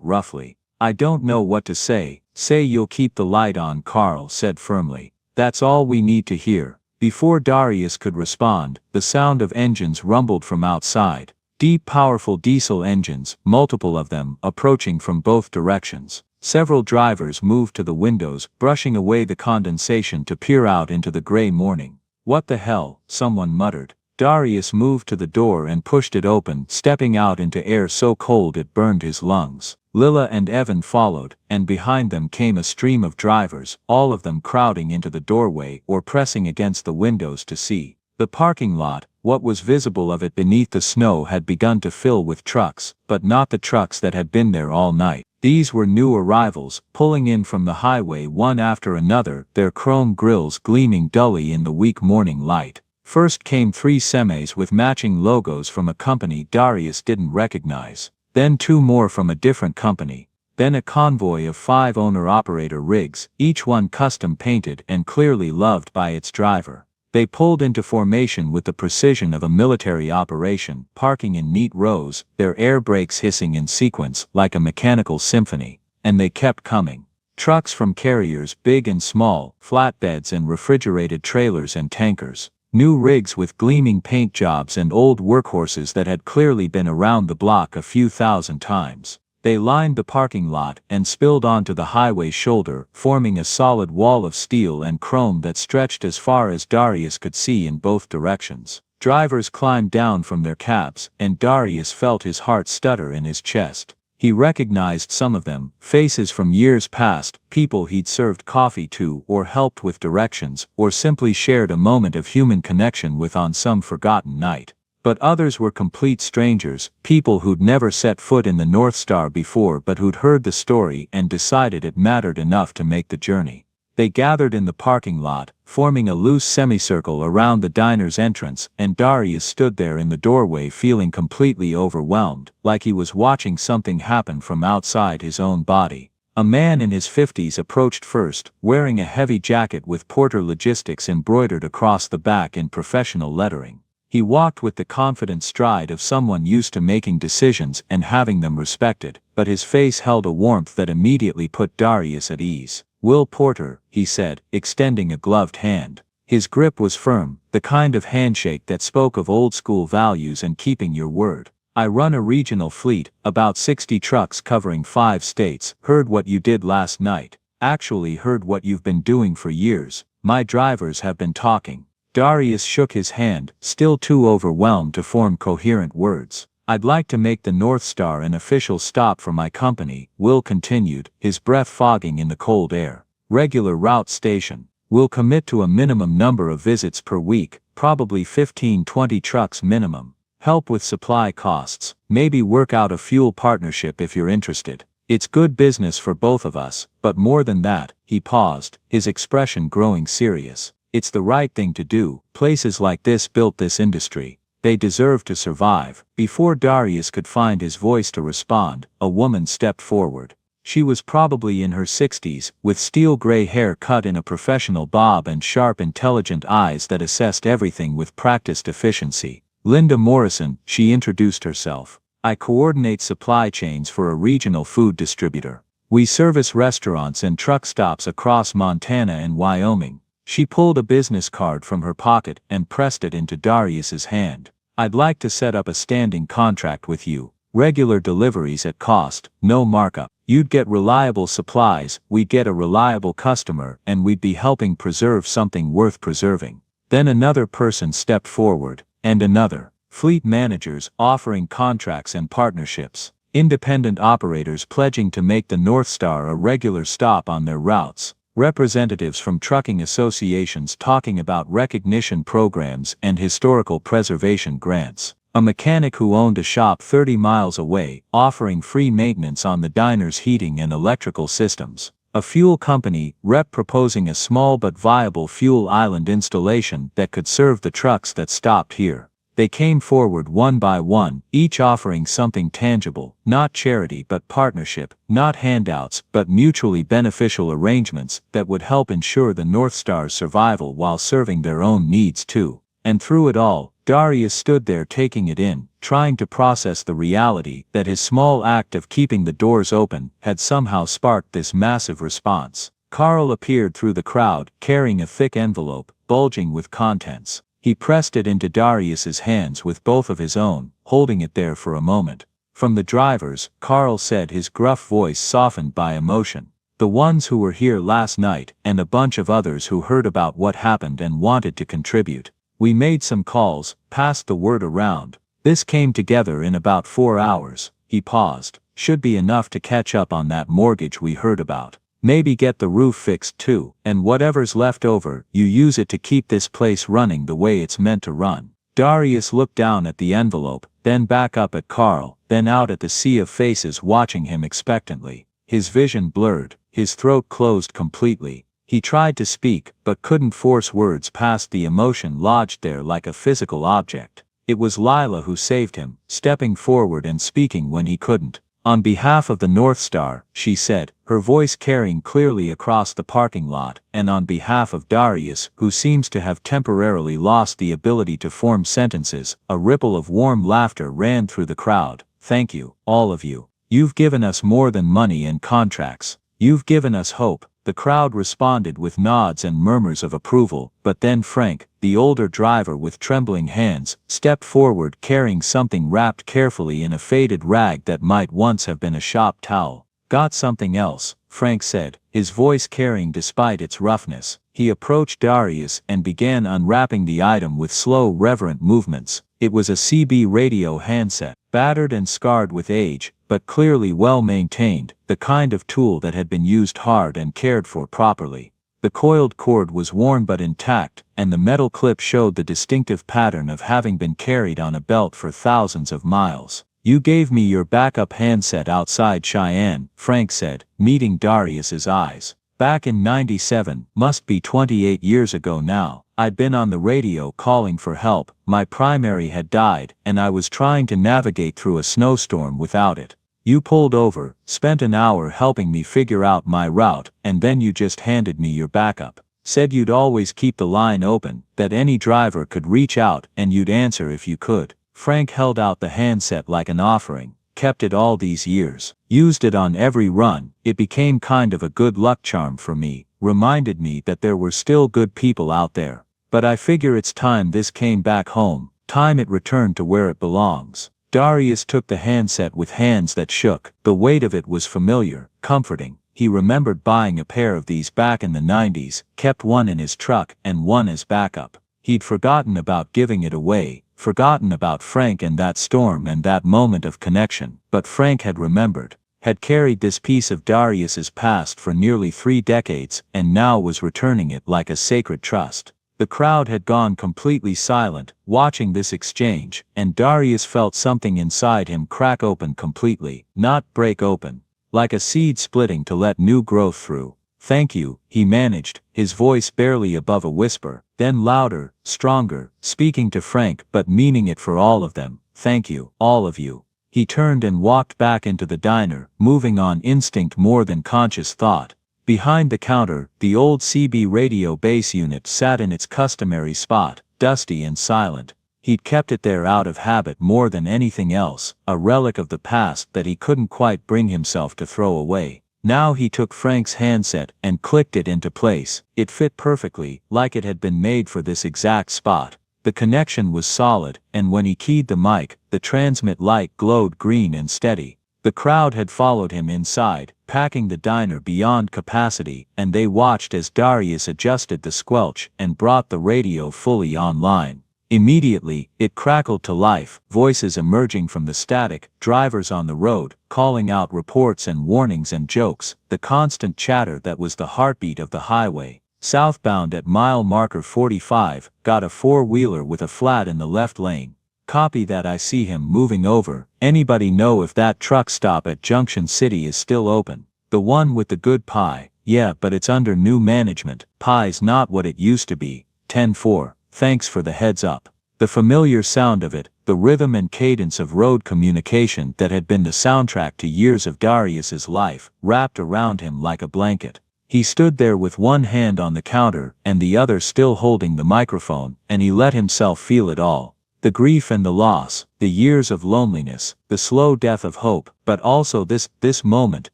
roughly. I don't know what to say. Say you'll keep the light on, Carl said firmly. That's all we need to hear. Before Darius could respond, the sound of engines rumbled from outside. Deep, powerful diesel engines, multiple of them, approaching from both directions. Several drivers moved to the windows, brushing away the condensation to peer out into the gray morning. What the hell, someone muttered. Darius moved to the door and pushed it open, stepping out into air so cold it burned his lungs. Lila and Evan followed, and behind them came a stream of drivers, all of them crowding into the doorway or pressing against the windows to see. The parking lot, what was visible of it beneath the snow, had begun to fill with trucks, but not the trucks that had been there all night. These were new arrivals, pulling in from the highway one after another, their chrome grills gleaming dully in the weak morning light. First came 3 semis with matching logos from a company Darius didn't recognize. Then 2 more from a different company. Then a convoy of 5 owner-operator rigs, each one custom-painted and clearly loved by its driver. They pulled into formation with the precision of a military operation, parking in neat rows, their air brakes hissing in sequence like a mechanical symphony. And they kept coming. Trucks from carriers big and small, flatbeds and refrigerated trailers and tankers. New rigs with gleaming paint jobs and old workhorses that had clearly been around the block a few thousand times. They lined the parking lot and spilled onto the highway's shoulder, forming a solid wall of steel and chrome that stretched as far as Darius could see in both directions. Drivers climbed down from their cabs, and Darius felt his heart stutter in his chest. He recognized some of them, faces from years past, people he'd served coffee to or helped with directions, or simply shared a moment of human connection with on some forgotten night. But others were complete strangers, people who'd never set foot in the North Star before but who'd heard the story and decided it mattered enough to make the journey. They gathered in the parking lot, forming a loose semicircle around the diner's entrance, and Darius stood there in the doorway feeling completely overwhelmed, like he was watching something happen from outside his own body. A man in his 50s approached first, wearing a heavy jacket with Porter Logistics embroidered across the back in professional lettering. He walked with the confident stride of someone used to making decisions and having them respected, but his face held a warmth that immediately put Darius at ease. "Will Porter," he said, extending a gloved hand. His grip was firm, the kind of handshake that spoke of old-school values and keeping your word. "I run a regional fleet, about 60 trucks covering 5 states. Heard what you did last night. Actually heard what you've been doing for years. My drivers have been talking." Darius shook his hand, still too overwhelmed to form coherent words. "I'd like to make the North Star an official stop for my company," Will continued, his breath fogging in the cold air. "Regular route station. We'll commit to a minimum number of visits per week, probably 15-20 trucks minimum. Help with supply costs, maybe work out a fuel partnership if you're interested. It's good business for both of us, but more than that," he paused, his expression growing serious. "It's the right thing to do. Places like this built this industry. They deserve to survive." Before Darius could find his voice to respond, a woman stepped forward. She was probably in her 60s, with steel-gray hair cut in a professional bob and sharp intelligent eyes that assessed everything with practiced efficiency. "Linda Morrison," she introduced herself. "I coordinate supply chains for a regional food distributor. We service restaurants and truck stops across Montana and Wyoming." She pulled a business card from her pocket and pressed it into Darius's hand. "I'd like to set up a standing contract with you. Regular deliveries at cost, no markup. You'd get reliable supplies, we'd get a reliable customer, and we'd be helping preserve something worth preserving." Then another person stepped forward, and another. Fleet managers offering contracts and partnerships. Independent operators pledging to make the North Star a regular stop on their routes. Representatives from trucking associations talking about recognition programs and historical preservation grants. A mechanic who owned a shop 30 miles away, offering free maintenance on the diner's heating and electrical systems. A fuel company rep proposing a small but viable fuel island installation that could serve the trucks that stopped here. They came forward one by one, each offering something tangible, not charity but partnership, not handouts but mutually beneficial arrangements that would help ensure the North Star's survival while serving their own needs too. And through it all, Darius stood there taking it in, trying to process the reality that his small act of keeping the doors open had somehow sparked this massive response. Carl appeared through the crowd, carrying a thick envelope, bulging with contents. He pressed it into Darius's hands with both of his own, holding it there for a moment. "From the drivers," Carl said, his gruff voice softened by emotion. "The ones who were here last night, and a bunch of others who heard about what happened and wanted to contribute. We made some calls, passed the word around. This came together in about 4 hours." He paused. "Should be enough to catch up on that mortgage we heard about. Maybe get the roof fixed too, and whatever's left over, you use it to keep this place running the way it's meant to run." Darius looked down at the envelope, then back up at Carl, then out at the sea of faces watching him expectantly. His vision blurred, his throat closed completely. He tried to speak, but couldn't force words past the emotion lodged there like a physical object. It was Lila who saved him, stepping forward and speaking when he couldn't. "On behalf of the North Star," she said, her voice carrying clearly across the parking lot, "and on behalf of Darius, who seems to have temporarily lost the ability to form sentences." A ripple of warm laughter ran through the crowd. "Thank you, all of you. You've given us more than money and contracts. You've given us hope." The crowd responded with nods and murmurs of approval, but then Frank, the older driver with trembling hands, stepped forward carrying something wrapped carefully in a faded rag that might once have been a shop towel. "Got something else," Frank said, his voice carrying despite its roughness. He approached Darius and began unwrapping the item with slow, reverent movements. It was a CB radio handset, battered and scarred with age, but clearly well maintained, the kind of tool that had been used hard and cared for properly. The coiled cord was worn but intact, and the metal clip showed the distinctive pattern of having been carried on a belt for thousands of miles. "You gave me your backup handset outside Cheyenne," Frank said, meeting Darius's eyes. "Back in '97, must be 28 years ago now. I'd been on the radio calling for help, my primary had died, and I was trying to navigate through a snowstorm without it. You pulled over, spent an hour helping me figure out my route, and then you just handed me your backup. Said you'd always keep the line open, that any driver could reach out and you'd answer if you could." Frank held out the handset like an offering. "Kept it all these years. Used it on every run. It became kind of a good luck charm for me. Reminded me that there were still good people out there. But I figure it's time this came back home, time it returned to where it belongs." Darius took the handset with hands that shook. The weight of it was familiar, comforting. He remembered buying a pair of these back in the '90s, kept one in his truck and one as backup. He'd forgotten about giving it away, forgotten about Frank and that storm and that moment of connection, but Frank had remembered, had carried this piece of Darius's past for nearly 3 decades, and now was returning it like a sacred trust. The crowd had gone completely silent, watching this exchange, and Darius felt something inside him crack open completely, not break open, like a seed splitting to let new growth through. "Thank you," he managed, his voice barely above a whisper, then louder, stronger, speaking to Frank but meaning it for all of them. "Thank you, all of you." He turned and walked back into the diner, moving on instinct more than conscious thought. Behind the counter, the old CB radio base unit sat in its customary spot, dusty and silent. He'd kept it there out of habit more than anything else, a relic of the past that he couldn't quite bring himself to throw away. Now he took Frank's handset and clicked it into place. It fit perfectly, like it had been made for this exact spot. The connection was solid, and when he keyed the mic, the transmit light glowed green and steady. The crowd had followed him inside, packing the diner beyond capacity, and they watched as Darius adjusted the squelch and brought the radio fully online. Immediately, it crackled to life, voices emerging from the static, drivers on the road, calling out reports and warnings and jokes, the constant chatter that was the heartbeat of the highway. "Southbound at mile marker 45, got a 4-wheeler with a flat in the left lane. Copy that. I see him moving over. Anybody know if that truck stop at Junction City is still open? The one with the good pie? Yeah, but it's under new management. Pie's not what it used to be. 10-4. Thanks for the heads up." The familiar sound of it, the rhythm and cadence of road communication that had been the soundtrack to years of Darius's life, wrapped around him like a blanket. He stood there with one hand on the counter and the other still holding the microphone, and he let himself feel it all. The grief and the loss, the years of loneliness, the slow death of hope, but also this moment,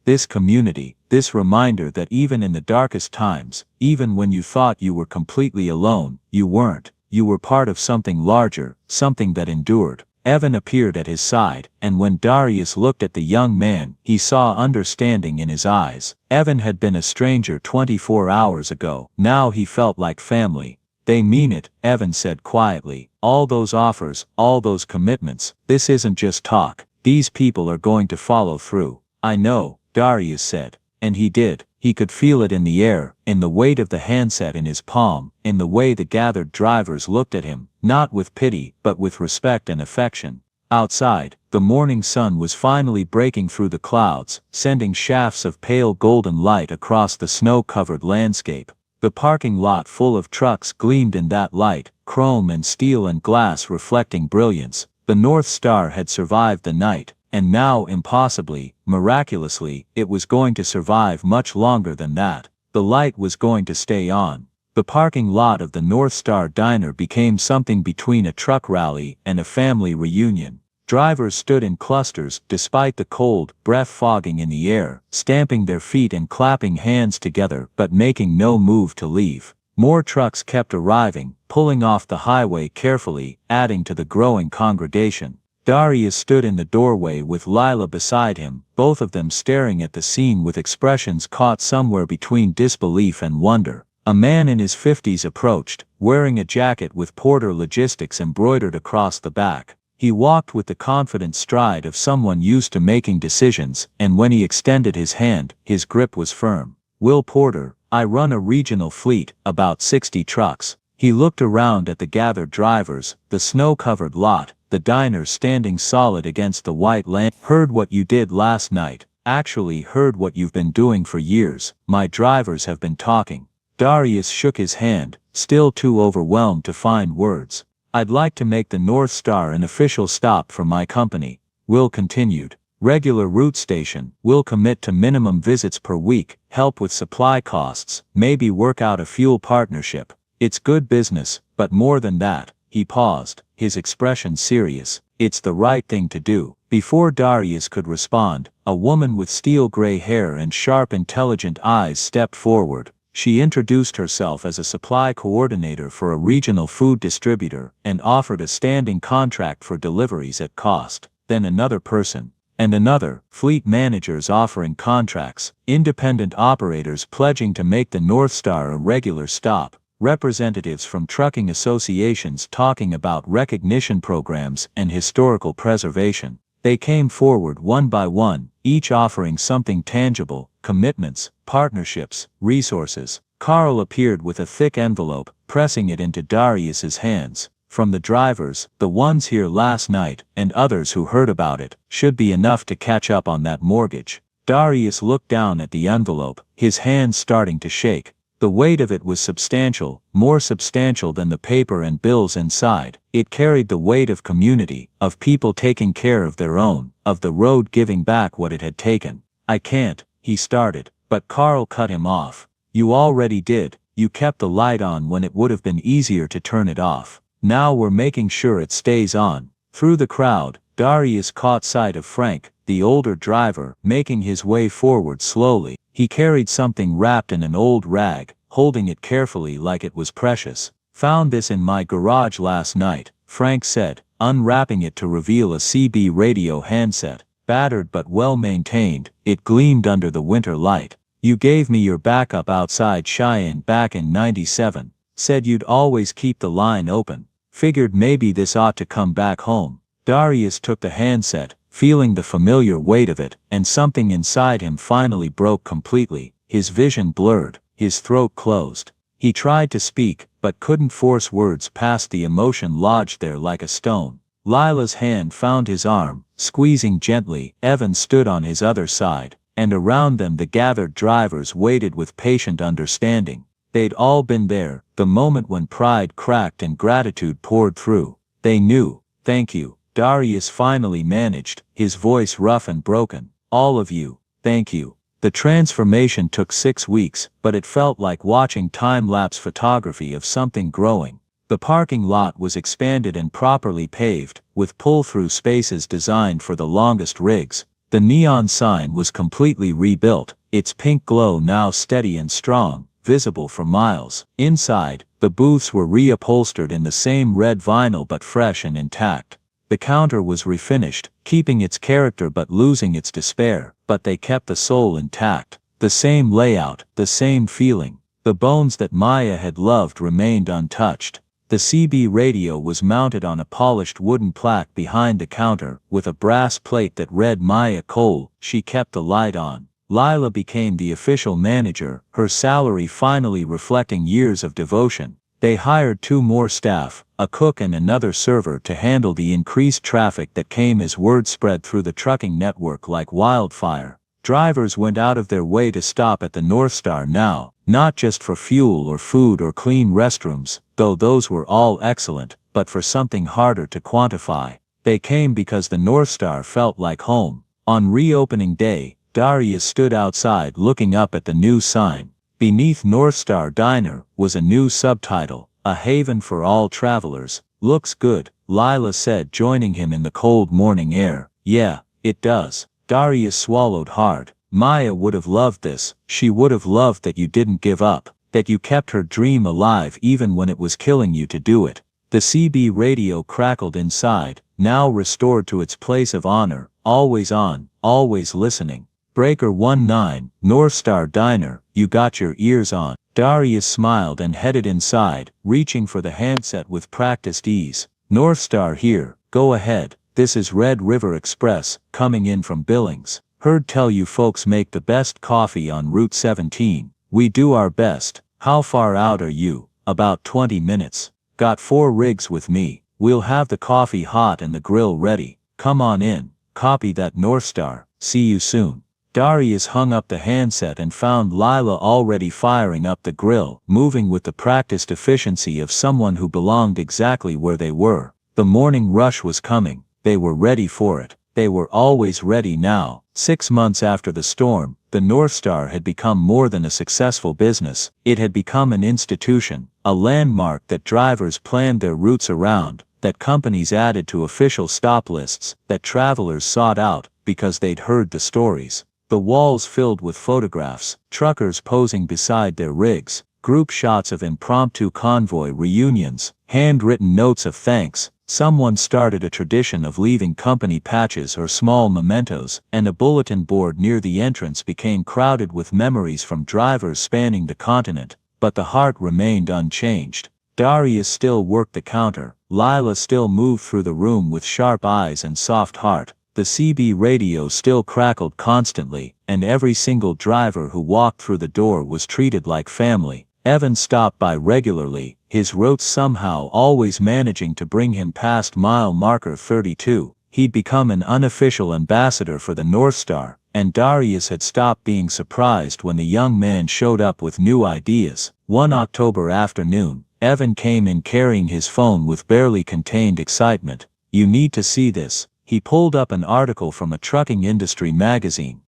this community, this reminder that even in the darkest times, even when you thought you were completely alone, you weren't. You were part of something larger, something that endured. Evan appeared at his side, and when Darius looked at the young man, he saw understanding in his eyes. Evan had been a stranger 24 hours ago. Now he felt like family. "They mean it," Evan said quietly. "All those offers, all those commitments, this isn't just talk. These people are going to follow through." "I know," Darius said. And he did. He could feel it in the air, in the weight of the handset in his palm, in the way the gathered drivers looked at him, not with pity, but with respect and affection. Outside, the morning sun was finally breaking through the clouds, sending shafts of pale golden light across the snow-covered landscape. The parking lot full of trucks gleamed in that light, chrome and steel and glass reflecting brilliance. The North Star had survived the night, and now impossibly, miraculously, it was going to survive much longer than that. The light was going to stay on. The parking lot of the North Star Diner became something between a truck rally and a family reunion. Drivers stood in clusters despite the cold breath fogging in the air, stamping their feet and clapping hands together but making no move to leave. More trucks kept arriving, pulling off the highway carefully, adding to the growing congregation. Darius stood in the doorway with Lila beside him, both of them staring at the scene with expressions caught somewhere between disbelief and wonder. A man in his 50s approached, wearing a jacket with Porter Logistics embroidered across the back. He walked with the confident stride of someone used to making decisions, and when he extended his hand, his grip was firm. Will Porter, I run a regional fleet, about 60 trucks. He looked around at the gathered drivers, the snow-covered lot, the diner standing solid against the white land. Heard what you did last night. Actually heard what you've been doing for years. My drivers have been talking. Darius shook his hand, still too overwhelmed to find words. I'd like to make the North Star an official stop for my company. Will continued. Regular route station, will commit to minimum visits per week, help with supply costs, maybe work out a fuel partnership. It's good business, but more than that. He paused, his expression serious. It's the right thing to do. Before Darius could respond, a woman with steel gray hair and sharp intelligent eyes stepped forward. She introduced herself as a supply coordinator for a regional food distributor and offered a standing contract for deliveries at cost. Then another person. And another, fleet managers offering contracts, independent operators pledging to make the North Star a regular stop, representatives from trucking associations talking about recognition programs and historical preservation. They came forward one by one, each offering something tangible, commitments, partnerships, resources. Carl appeared with a thick envelope, pressing it into Darius's hands. From the drivers, the ones here last night, and others who heard about it, should be enough to catch up on that mortgage. Darius looked down at the envelope, his hands starting to shake. The weight of it was substantial, more substantial than the paper and bills inside. It carried the weight of community, of people taking care of their own, of the road giving back what it had taken. I can't, he started, but Carl cut him off. You already did, you kept the light on when it would have been easier to turn it off. Now we're making sure it stays on. Through the crowd, Darius caught sight of Frank, the older driver, making his way forward slowly. He carried something wrapped in an old rag, holding it carefully like it was precious. Found this in my garage last night, Frank said, unwrapping it to reveal a CB radio handset. Battered but well maintained, it gleamed under the winter light. You gave me your backup outside Cheyenne back in '97. Said you'd always keep the line open. Figured maybe this ought to come back home. Darius took the handset, feeling the familiar weight of it, and something inside him finally broke completely. His vision blurred, his throat closed. He tried to speak, but couldn't force words past the emotion lodged there like a stone. Lila's hand found his arm, squeezing gently. Evan stood on his other side, and around them the gathered drivers waited with patient understanding. They'd all been there, the moment when pride cracked and gratitude poured through. They knew. Thank you, Darius finally managed, his voice rough and broken. All of you, thank you. The transformation took 6 weeks, but it felt like watching time-lapse photography of something growing. The parking lot was expanded and properly paved, with pull-through spaces designed for the longest rigs. The neon sign was completely rebuilt, its pink glow now steady and strong, visible for miles. Inside, the booths were reupholstered in the same red vinyl but fresh and intact. The counter was refinished, keeping its character but losing its despair, but they kept the soul intact. The same layout, the same feeling. The bones that Maya had loved remained untouched. The CB radio was mounted on a polished wooden plaque behind the counter, with a brass plate that read Maya Cole. She kept the light on. Lila became the official manager, her salary finally reflecting years of devotion. They hired 2 more staff, a cook and another server to handle the increased traffic that came as word spread through the trucking network like wildfire. Drivers went out of their way to stop at the North Star now, not just for fuel or food or clean restrooms, though those were all excellent, but for something harder to quantify. They came because the North Star felt like home. On reopening day, Darius stood outside looking up at the new sign. Beneath North Star Diner was a new subtitle, "A haven for all travelers." "Looks good," Lila said, joining him in the cold morning air. "Yeah, it does." Darius swallowed hard. Maya would have loved this. She would have loved that you didn't give up, that you kept her dream alive even when it was killing you to do it. The CB radio crackled inside, now restored to its place of honor, always on, always listening. "Breaker 19, North Star Diner, you got your ears on." Darius smiled and headed inside, reaching for the handset with practiced ease. "North Star here, go ahead. This is Red River Express, coming in from Billings. Heard tell you folks make the best coffee on Route 17. We do our best. How far out are you?" "About 20 minutes. Got 4 rigs with me. We'll have the coffee hot and the grill ready. Come on in." "Copy that, North Star. See you soon." Darius hung up the handset and found Lila already firing up the grill, moving with the practiced efficiency of someone who belonged exactly where they were. The morning rush was coming. They were ready for it. They were always ready now. 6 months after the storm, the North Star had become more than a successful business. It had become an institution, a landmark that drivers planned their routes around, that companies added to official stop lists, that travelers sought out because they'd heard the stories. The walls filled with photographs, truckers posing beside their rigs, group shots of impromptu convoy reunions, handwritten notes of thanks. Someone started a tradition of leaving company patches or small mementos, and a bulletin board near the entrance became crowded with memories from drivers spanning the continent. But the heart remained unchanged. Darius still worked the counter. Lila still moved through the room with sharp eyes and soft heart. The CB radio still crackled constantly, and every single driver who walked through the door was treated like family. Evan stopped by regularly, his routes somehow always managing to bring him past mile marker 32. He'd become an unofficial ambassador for the North Star, and Darius had stopped being surprised when the young man showed up with new ideas. One October afternoon, Evan came in carrying his phone with barely contained excitement. "You need to see this." He pulled up an article from a trucking industry magazine.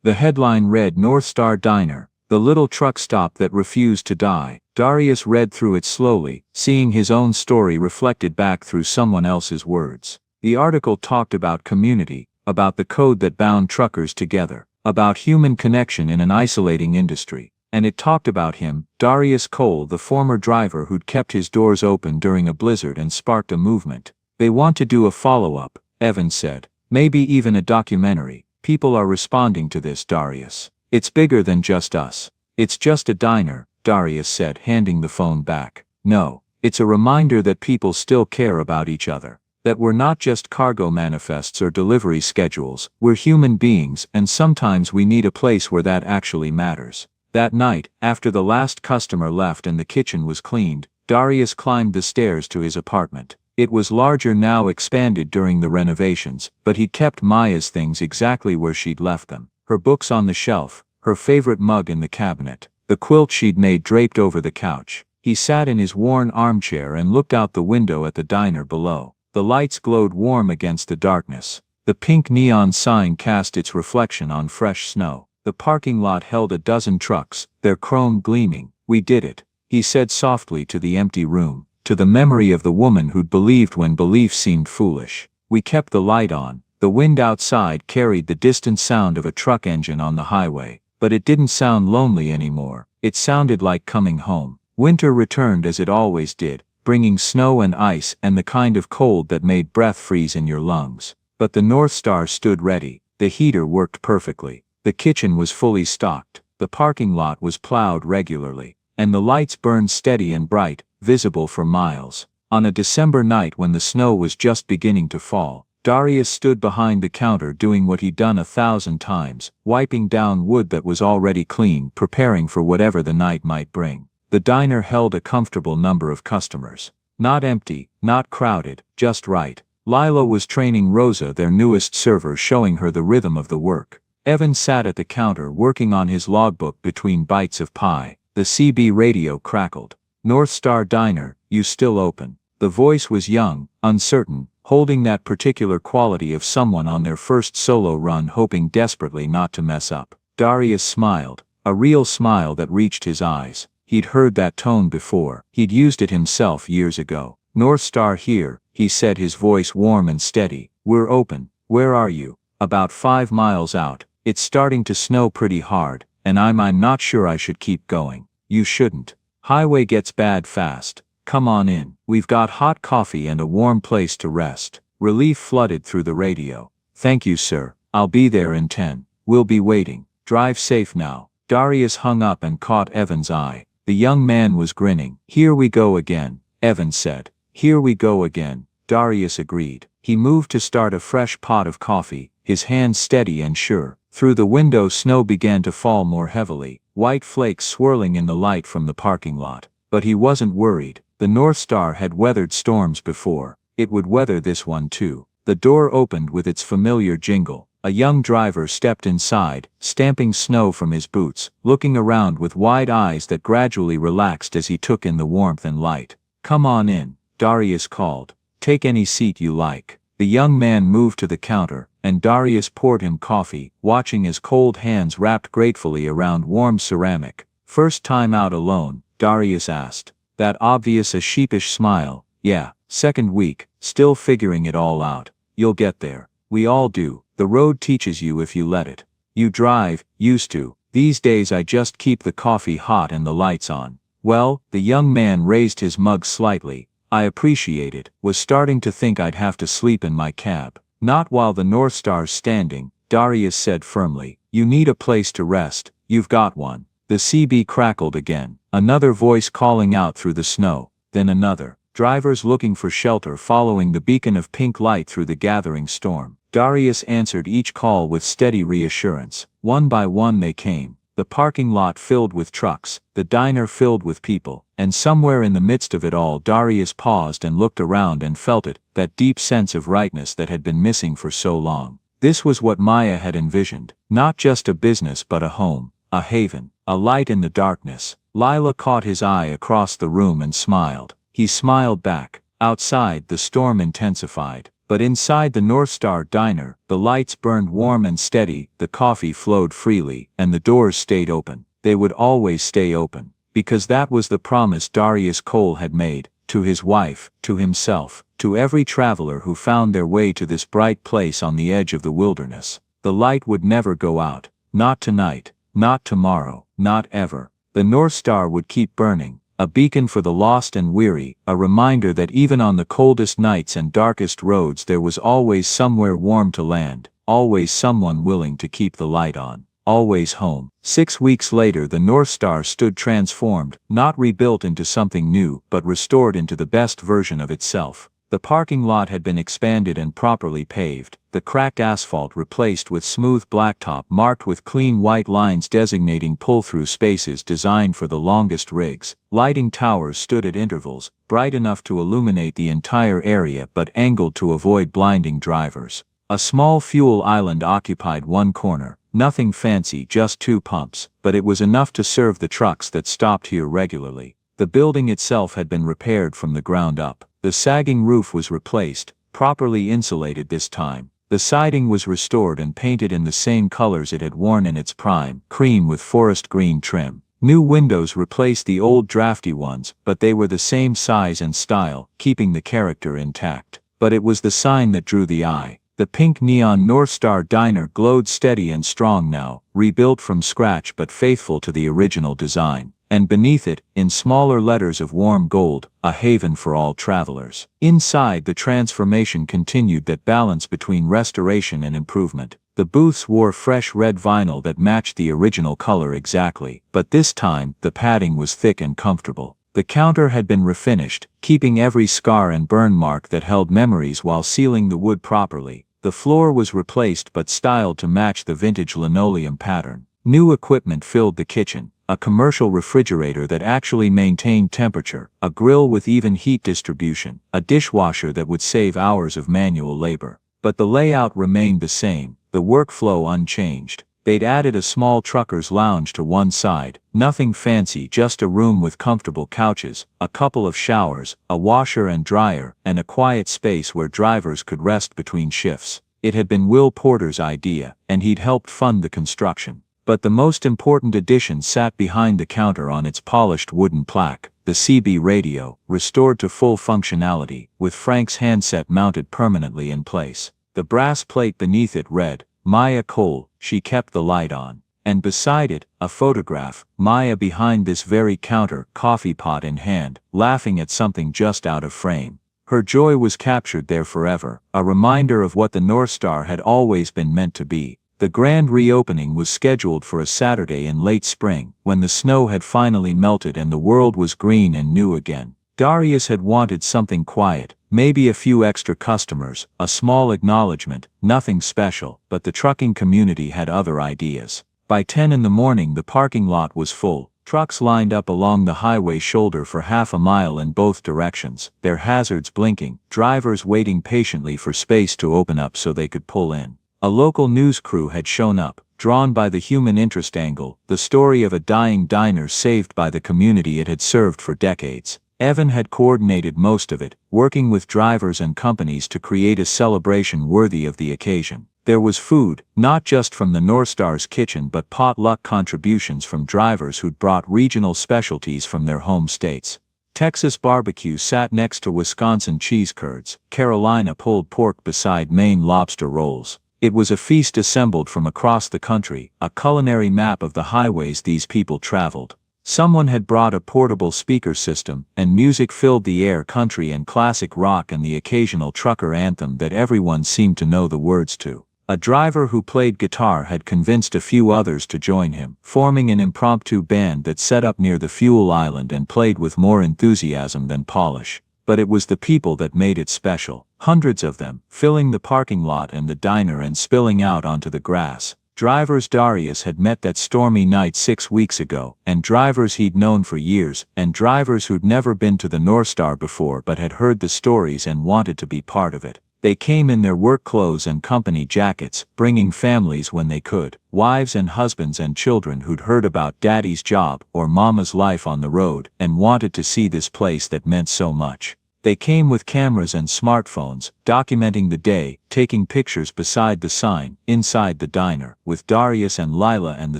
The headline read North Star Diner, the little truck stop that refused to die. Darius read through it slowly, seeing his own story reflected back through someone else's words. The article talked about community, about the code that bound truckers together, about human connection in an isolating industry. And it talked about him, Darius Cole, the former driver who'd kept his doors open during a blizzard and sparked a movement. "They want to do a follow-up," Evan said. "Maybe even a documentary. People are responding to this, Darius. It's bigger than just us." "It's just a diner," Darius said, handing the phone back. "No, it's a reminder that people still care about each other. That we're not just cargo manifests or delivery schedules, we're human beings, and sometimes we need a place where that actually matters." That night, after the last customer left and the kitchen was cleaned, Darius climbed the stairs to his apartment. It was larger now, expanded during the renovations, but he'd kept Maya's things exactly where she'd left them. Her books on the shelf, her favorite mug in the cabinet, the quilt she'd made draped over the couch. He sat in his worn armchair and looked out the window at the diner below. The lights glowed warm against the darkness. The pink neon sign cast its reflection on fresh snow. The parking lot held a dozen trucks, their chrome gleaming. "We did it," he said softly to the empty room, to the memory of the woman who'd believed when belief seemed foolish. "We kept the light on." The wind outside carried the distant sound of a truck engine on the highway, but it didn't sound lonely anymore. It sounded like coming home. Winter returned as it always did, bringing snow and ice and the kind of cold that made breath freeze in your lungs. But the North Star stood ready. The heater worked perfectly. The kitchen was fully stocked. The parking lot was plowed regularly. And the lights burned steady and bright, visible for miles. On a December night when the snow was just beginning to fall, Darius stood behind the counter doing what he'd done 1,000 times, wiping down wood that was already clean, preparing for whatever the night might bring. The diner held a comfortable number of customers. Not empty, not crowded, just right. Lila was training Rosa, their newest server, showing her the rhythm of the work. Evan sat at the counter working on his logbook between bites of pie. The CB radio crackled. "North Star Diner, you still open?" The voice was young, uncertain, holding that particular quality of someone on their first solo run hoping desperately not to mess up. Darius smiled, a real smile that reached his eyes. He'd heard that tone before. He'd used it himself years ago. North Star here, he said, his voice warm and steady. We're open. Where are you? About 5 miles out. It's starting to snow pretty hard, and I'm not sure I should keep going. You shouldn't. Highway gets bad fast. Come on in. We've got hot coffee and a warm place to rest. Relief flooded through the radio. Thank you, sir. I'll be there in 10. We'll be waiting. Drive safe now. Darius hung up and caught Evan's eye. The young man was grinning. Here we go again, Evan said. Here we go again, Darius agreed. He moved to start a fresh pot of coffee, his hands steady and sure. Through the window snow began to fall more heavily, white flakes swirling in the light from the parking lot. But he wasn't worried. The North Star had weathered storms before. It would weather this one too. The door opened with its familiar jingle. A young driver stepped inside, stamping snow from his boots, looking around with wide eyes that gradually relaxed as he took in the warmth and light. Come on in, Darius called. Take any seat you like. The young man moved to the counter, and Darius poured him coffee, watching his cold hands wrapped gratefully around warm ceramic. First time out alone, Darius asked. That obvious a sheepish smile. Yeah, second week, still figuring it all out. You'll get there. We all do. The road teaches you if you let it. You drive, used to. These days I just keep the coffee hot and the lights on. Well, the young man raised his mug slightly. I appreciate it. Was starting to think I'd have to sleep in my cab. Not while the North Star's standing, Darius said firmly. You need a place to rest. You've got one. The CB crackled again. Another voice calling out through the snow. Then another. Drivers looking for shelter following the beacon of pink light through the gathering storm. Darius answered each call with steady reassurance. One by one they came. The parking lot filled with trucks, the diner filled with people, and somewhere in the midst of it all Darius paused and looked around and felt it, that deep sense of rightness that had been missing for so long. This was what Maya had envisioned. Not just a business but a home, a haven, a light in the darkness. Lila caught his eye across the room and smiled. He smiled back. Outside the storm intensified. But inside the North Star diner, the lights burned warm and steady, the coffee flowed freely, and the doors stayed open. They would always stay open. Because that was the promise Darius Cole had made, to his wife, to himself, to every traveler who found their way to this bright place on the edge of the wilderness. The light would never go out. Not tonight, not tomorrow, not ever. The North Star would keep burning. A beacon for the lost and weary, a reminder that even on the coldest nights and darkest roads there was always somewhere warm to land, always someone willing to keep the light on, always home. 6 weeks later the North Star stood transformed, not rebuilt into something new, but restored into the best version of itself. The parking lot had been expanded and properly paved, the cracked asphalt replaced with smooth blacktop marked with clean white lines designating pull-through spaces designed for the longest rigs. Lighting towers stood at intervals, bright enough to illuminate the entire area but angled to avoid blinding drivers. A small fuel island occupied one corner, nothing fancy, just 2 pumps, but it was enough to serve the trucks that stopped here regularly. The building itself had been repaired from the ground up. The sagging roof was replaced, properly insulated this time. The siding was restored and painted in the same colors it had worn in its prime, cream with forest green trim. New windows replaced the old drafty ones, but they were the same size and style, keeping the character intact. But it was the sign that drew the eye. The pink neon North Star diner glowed steady and strong now, rebuilt from scratch but faithful to the original design. And beneath it, in smaller letters of warm gold, a haven for all travelers. Inside the transformation continued, that balance between restoration and improvement. The booths wore fresh red vinyl that matched the original color exactly, but this time, the padding was thick and comfortable. The counter had been refinished, keeping every scar and burn mark that held memories while sealing the wood properly. The floor was replaced but styled to match the vintage linoleum pattern. New equipment filled the kitchen. A commercial refrigerator that actually maintained temperature, a grill with even heat distribution, a dishwasher that would save hours of manual labor. But the layout remained the same, the workflow unchanged. They'd added a small trucker's lounge to one side, nothing fancy, just a room with comfortable couches, a couple of showers, a washer and dryer, and a quiet space where drivers could rest between shifts. It had been Will Porter's idea, and he'd helped fund the construction. But the most important addition sat behind the counter on its polished wooden plaque, the CB radio, restored to full functionality, with Frank's handset mounted permanently in place. The brass plate beneath it read, "Maya Cole, she kept the light on." And beside it, a photograph, Maya behind this very counter, coffee pot in hand, laughing at something just out of frame. Her joy was captured there forever, a reminder of what the North Star had always been meant to be. The grand reopening was scheduled for a Saturday in late spring, when the snow had finally melted and the world was green and new again. Darius had wanted something quiet, maybe a few extra customers, a small acknowledgement, nothing special, but the trucking community had other ideas. By 10 in the morning the parking lot was full, trucks lined up along the highway shoulder for half a mile in both directions, their hazards blinking, drivers waiting patiently for space to open up so they could pull in. A local news crew had shown up, drawn by the human interest angle, the story of a dying diner saved by the community it had served for decades. Evan had coordinated most of it, working with drivers and companies to create a celebration worthy of the occasion. There was food, not just from the North Star's kitchen but potluck contributions from drivers who'd brought regional specialties from their home states. Texas barbecue sat next to Wisconsin cheese curds, Carolina pulled pork beside Maine lobster rolls. It was a feast assembled from across the country, a culinary map of the highways these people traveled. Someone had brought a portable speaker system, and music filled the air, country and classic rock and the occasional trucker anthem that everyone seemed to know the words to. A driver who played guitar had convinced a few others to join him, forming an impromptu band that set up near the fuel island and played with more enthusiasm than polish. But it was the people that made it special. Hundreds of them, filling the parking lot and the diner and spilling out onto the grass. Drivers Darius had met that stormy night 6 weeks ago, and drivers he'd known for years, and drivers who'd never been to the North Star before but had heard the stories and wanted to be part of it. They came in their work clothes and company jackets, bringing families when they could, wives and husbands and children who'd heard about daddy's job or mama's life on the road and wanted to see this place that meant so much. They came with cameras and smartphones, documenting the day, taking pictures beside the sign, inside the diner, with Darius and Lila and the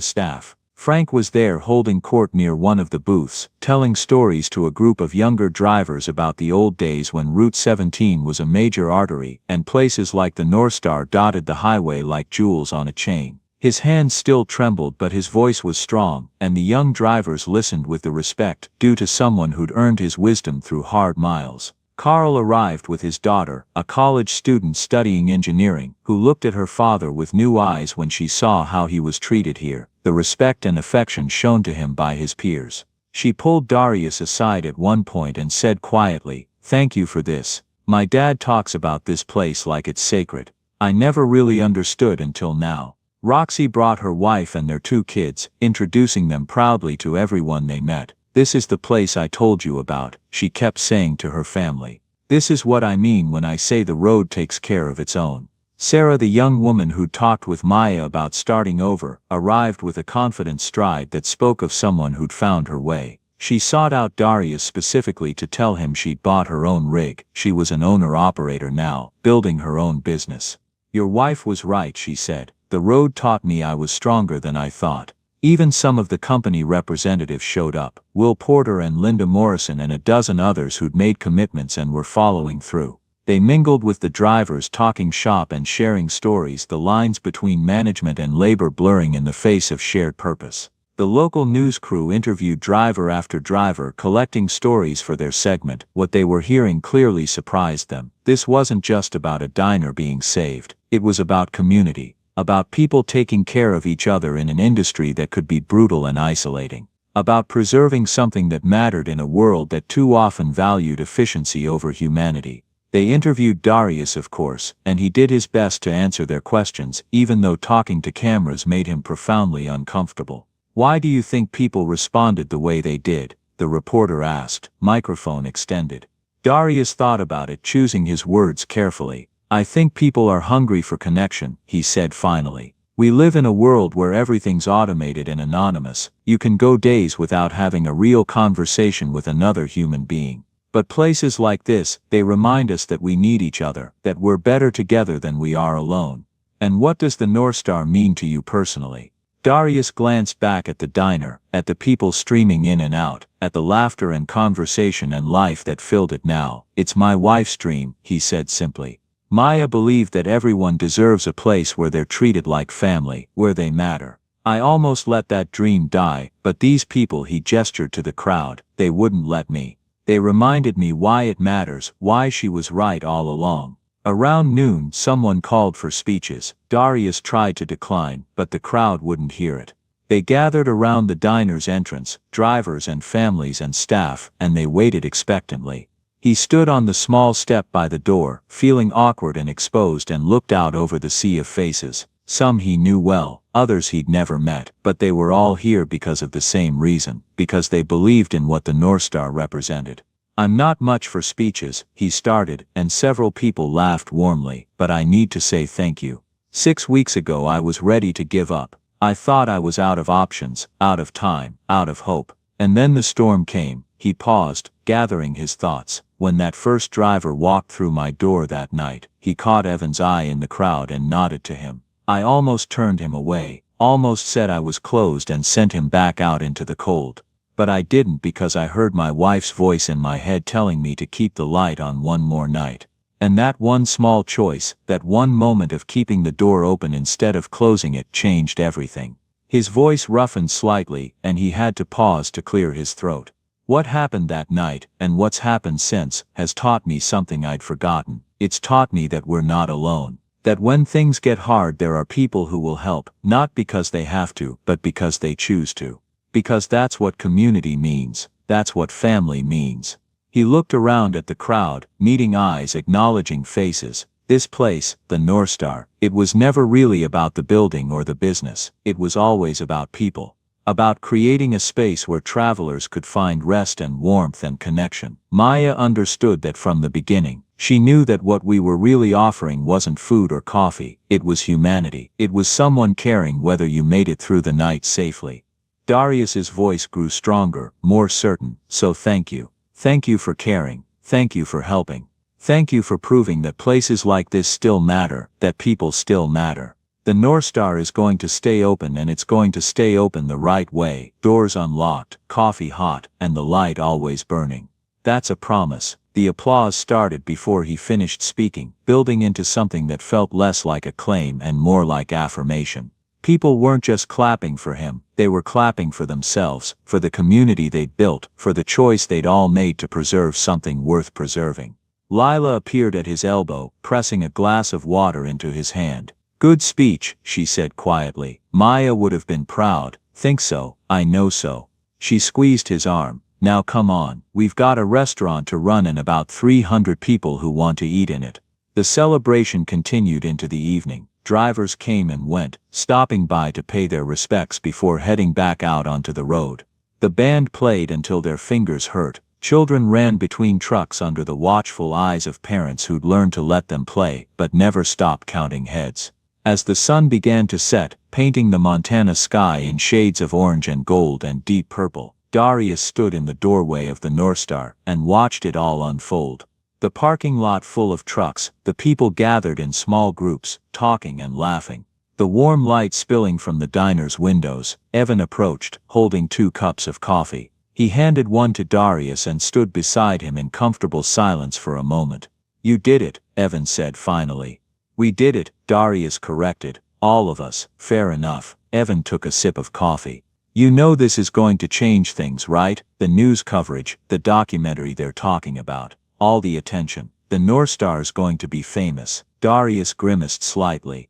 staff. Frank was there holding court near one of the booths, telling stories to a group of younger drivers about the old days when Route 17 was a major artery, and places like the North Star dotted the highway like jewels on a chain. His hands still trembled but his voice was strong, and the young drivers listened with the respect due to someone who'd earned his wisdom through hard miles. Carl arrived with his daughter, a college student studying engineering, who looked at her father with new eyes when she saw how he was treated here, the respect and affection shown to him by his peers. She pulled Darius aside at one point and said quietly, "Thank you for this. My dad talks about this place like it's sacred. I never really understood until now." Roxy brought her wife and their 2 kids, introducing them proudly to everyone they met. "This is the place I told you about," she kept saying to her family. "This is what I mean when I say the road takes care of its own." Sarah, the young woman who'd talked with Maya about starting over, arrived with a confident stride that spoke of someone who'd found her way. She sought out Darius specifically to tell him she'd bought her own rig. She was an owner-operator now, building her own business. "Your wife was right," she said. "The road taught me I was stronger than I thought." Even some of the company representatives showed up, Will Porter and Linda Morrison and a dozen others who'd made commitments and were following through. They mingled with the drivers, talking shop and sharing stories, the lines between management and labor blurring in the face of shared purpose. The local news crew interviewed driver after driver, collecting stories for their segment. What they were hearing clearly surprised them. This wasn't just about a diner being saved. It was about community. About people taking care of each other in an industry that could be brutal and isolating. About preserving something that mattered in a world that too often valued efficiency over humanity. They interviewed Darius, of course, and he did his best to answer their questions, even though talking to cameras made him profoundly uncomfortable. "Why do you think people responded the way they did?" the reporter asked, microphone extended. Darius thought about it, choosing his words carefully. "I think people are hungry for connection," he said finally. We live in a world where everything's automated and anonymous. You can go days without having a real conversation with another human being. But places like this, they remind us that we need each other, that we're better together than we are alone. And what does the North Star mean to you personally? Darius glanced back at the diner, at the people streaming in and out, at the laughter and conversation and life that filled it now. It's my wife's dream, he said simply. Maya believed that everyone deserves a place where they're treated like family, where they matter. I almost let that dream die, but these people, he gestured to the crowd, they wouldn't let me. They reminded me why it matters, why she was right all along. Around noon, someone called for speeches. Darius tried to decline, but the crowd wouldn't hear it. They gathered around the diner's entrance, drivers and families and staff, and they waited expectantly. He stood on the small step by the door, feeling awkward and exposed, and looked out over the sea of faces. Some he knew well, others he'd never met, but they were all here because of the same reason, because they believed in what the North Star represented. I'm not much for speeches, he started, and several people laughed warmly, but I need to say thank you. 6 weeks ago I was ready to give up. I thought I was out of options, out of time, out of hope. And then the storm came. He paused, gathering his thoughts. When that first driver walked through my door that night, he caught Evan's eye in the crowd and nodded to him. I almost turned him away, almost said I was closed and sent him back out into the cold. But I didn't, because I heard my wife's voice in my head telling me to keep the light on one more night. And that one small choice, that one moment of keeping the door open instead of closing it, changed everything. His voice roughened slightly, and he had to pause to clear his throat. What happened that night, and what's happened since, has taught me something I'd forgotten. It's taught me that we're not alone. That when things get hard there are people who will help, not because they have to, but because they choose to. Because that's what community means. That's what family means. He looked around at the crowd, meeting eyes, acknowledging faces. This place, the North Star, it was never really about the building or the business. It was always about people. About creating a space where travelers could find rest and warmth and connection. Maya understood that from the beginning. She knew that what we were really offering wasn't food or coffee, it was humanity. It was someone caring whether you made it through the night safely. Darius's voice grew stronger, more certain. So thank you. Thank you for caring. Thank you for helping. Thank you for proving that places like this still matter, that people still matter. The North Star is going to stay open, and it's going to stay open the right way. Doors unlocked, coffee hot, and the light always burning. That's a promise. The applause started before he finished speaking, building into something that felt less like a claim and more like affirmation. People weren't just clapping for him, they were clapping for themselves, for the community they'd built, for the choice they'd all made to preserve something worth preserving. Lila appeared at his elbow, pressing a glass of water into his hand. Good speech, she said quietly. Maya would have been proud. Think so, I know so. She squeezed his arm. Now come on, we've got a restaurant to run and about 300 people who want to eat in it. The celebration continued into the evening. Drivers came and went, stopping by to pay their respects before heading back out onto the road. The band played until their fingers hurt. Children ran between trucks under the watchful eyes of parents who'd learned to let them play, but never stop counting heads. As the sun began to set, painting the Montana sky in shades of orange and gold and deep purple, Darius stood in the doorway of the North Star and watched it all unfold. The parking lot full of trucks, the people gathered in small groups, talking and laughing. The warm light spilling from the diner's windows. Evan approached, holding 2 cups of coffee. He handed one to Darius and stood beside him in comfortable silence for a moment. You did it, Evan said finally. We did it, Darius corrected. All of us. Fair enough. Evan took a sip of coffee. You know this is going to change things, right? The news coverage, the documentary they're talking about. All the attention. The North Star's going to be famous. Darius grimaced slightly.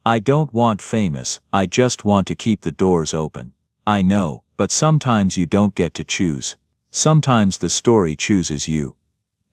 I don't want famous, I just want to keep the doors open. I know, but sometimes you don't get to choose. Sometimes the story chooses you.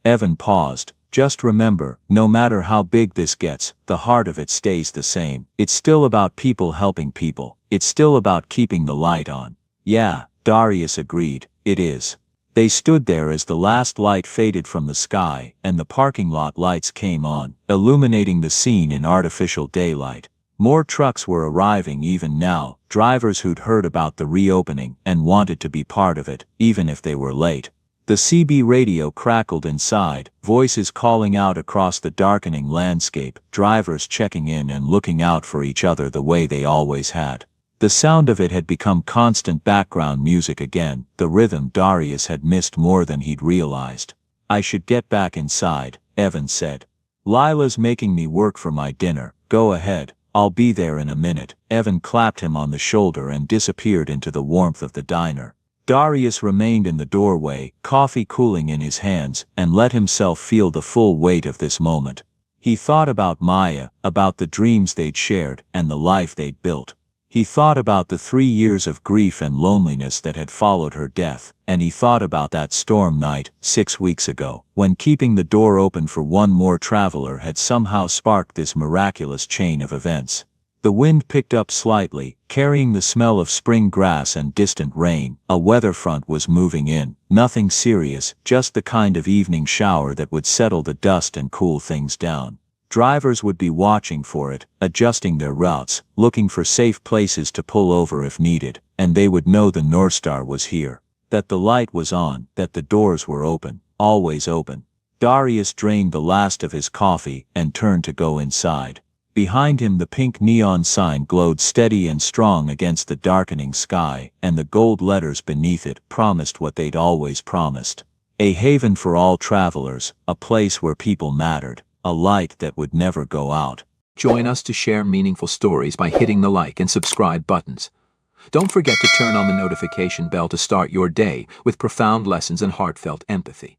Evan paused. Just remember, no matter how big this gets, the heart of it stays the same. It's still about people helping people. It's still about keeping the light on. Yeah, Darius agreed, it is. They stood there as the last light faded from the sky, and the parking lot lights came on, illuminating the scene in artificial daylight. More trucks were arriving even now, drivers who'd heard about the reopening and wanted to be part of it, even if they were late. The CB radio crackled inside, voices calling out across the darkening landscape, drivers checking in and looking out for each other the way they always had. The sound of it had become constant background music again, the rhythm Darius had missed more than he'd realized. "I should get back inside," Evan said. "Lila's making me work for my dinner. Go ahead, I'll be there in a minute." Evan clapped him on the shoulder and disappeared into the warmth of the diner. Darius remained in the doorway, coffee cooling in his hands, and let himself feel the full weight of this moment. He thought about Maya, about the dreams they'd shared, and the life they'd built. He thought about the 3 years of grief and loneliness that had followed her death, and he thought about that storm night, 6 weeks ago, when keeping the door open for one more traveler had somehow sparked this miraculous chain of events. The wind picked up slightly, carrying the smell of spring grass and distant rain. A weather front was moving in, nothing serious, just the kind of evening shower that would settle the dust and cool things down. Drivers would be watching for it, adjusting their routes, looking for safe places to pull over if needed, and they would know the North Star was here. That the light was on, that the doors were open, always open. Darius drained the last of his coffee and turned to go inside. Behind him the pink neon sign glowed steady and strong against the darkening sky, and the gold letters beneath it promised what they'd always promised. A haven for all travelers, a place where people mattered, a light that would never go out. Join us to share meaningful stories by hitting the like and subscribe buttons. Don't forget to turn on the notification bell to start your day with profound lessons and heartfelt empathy.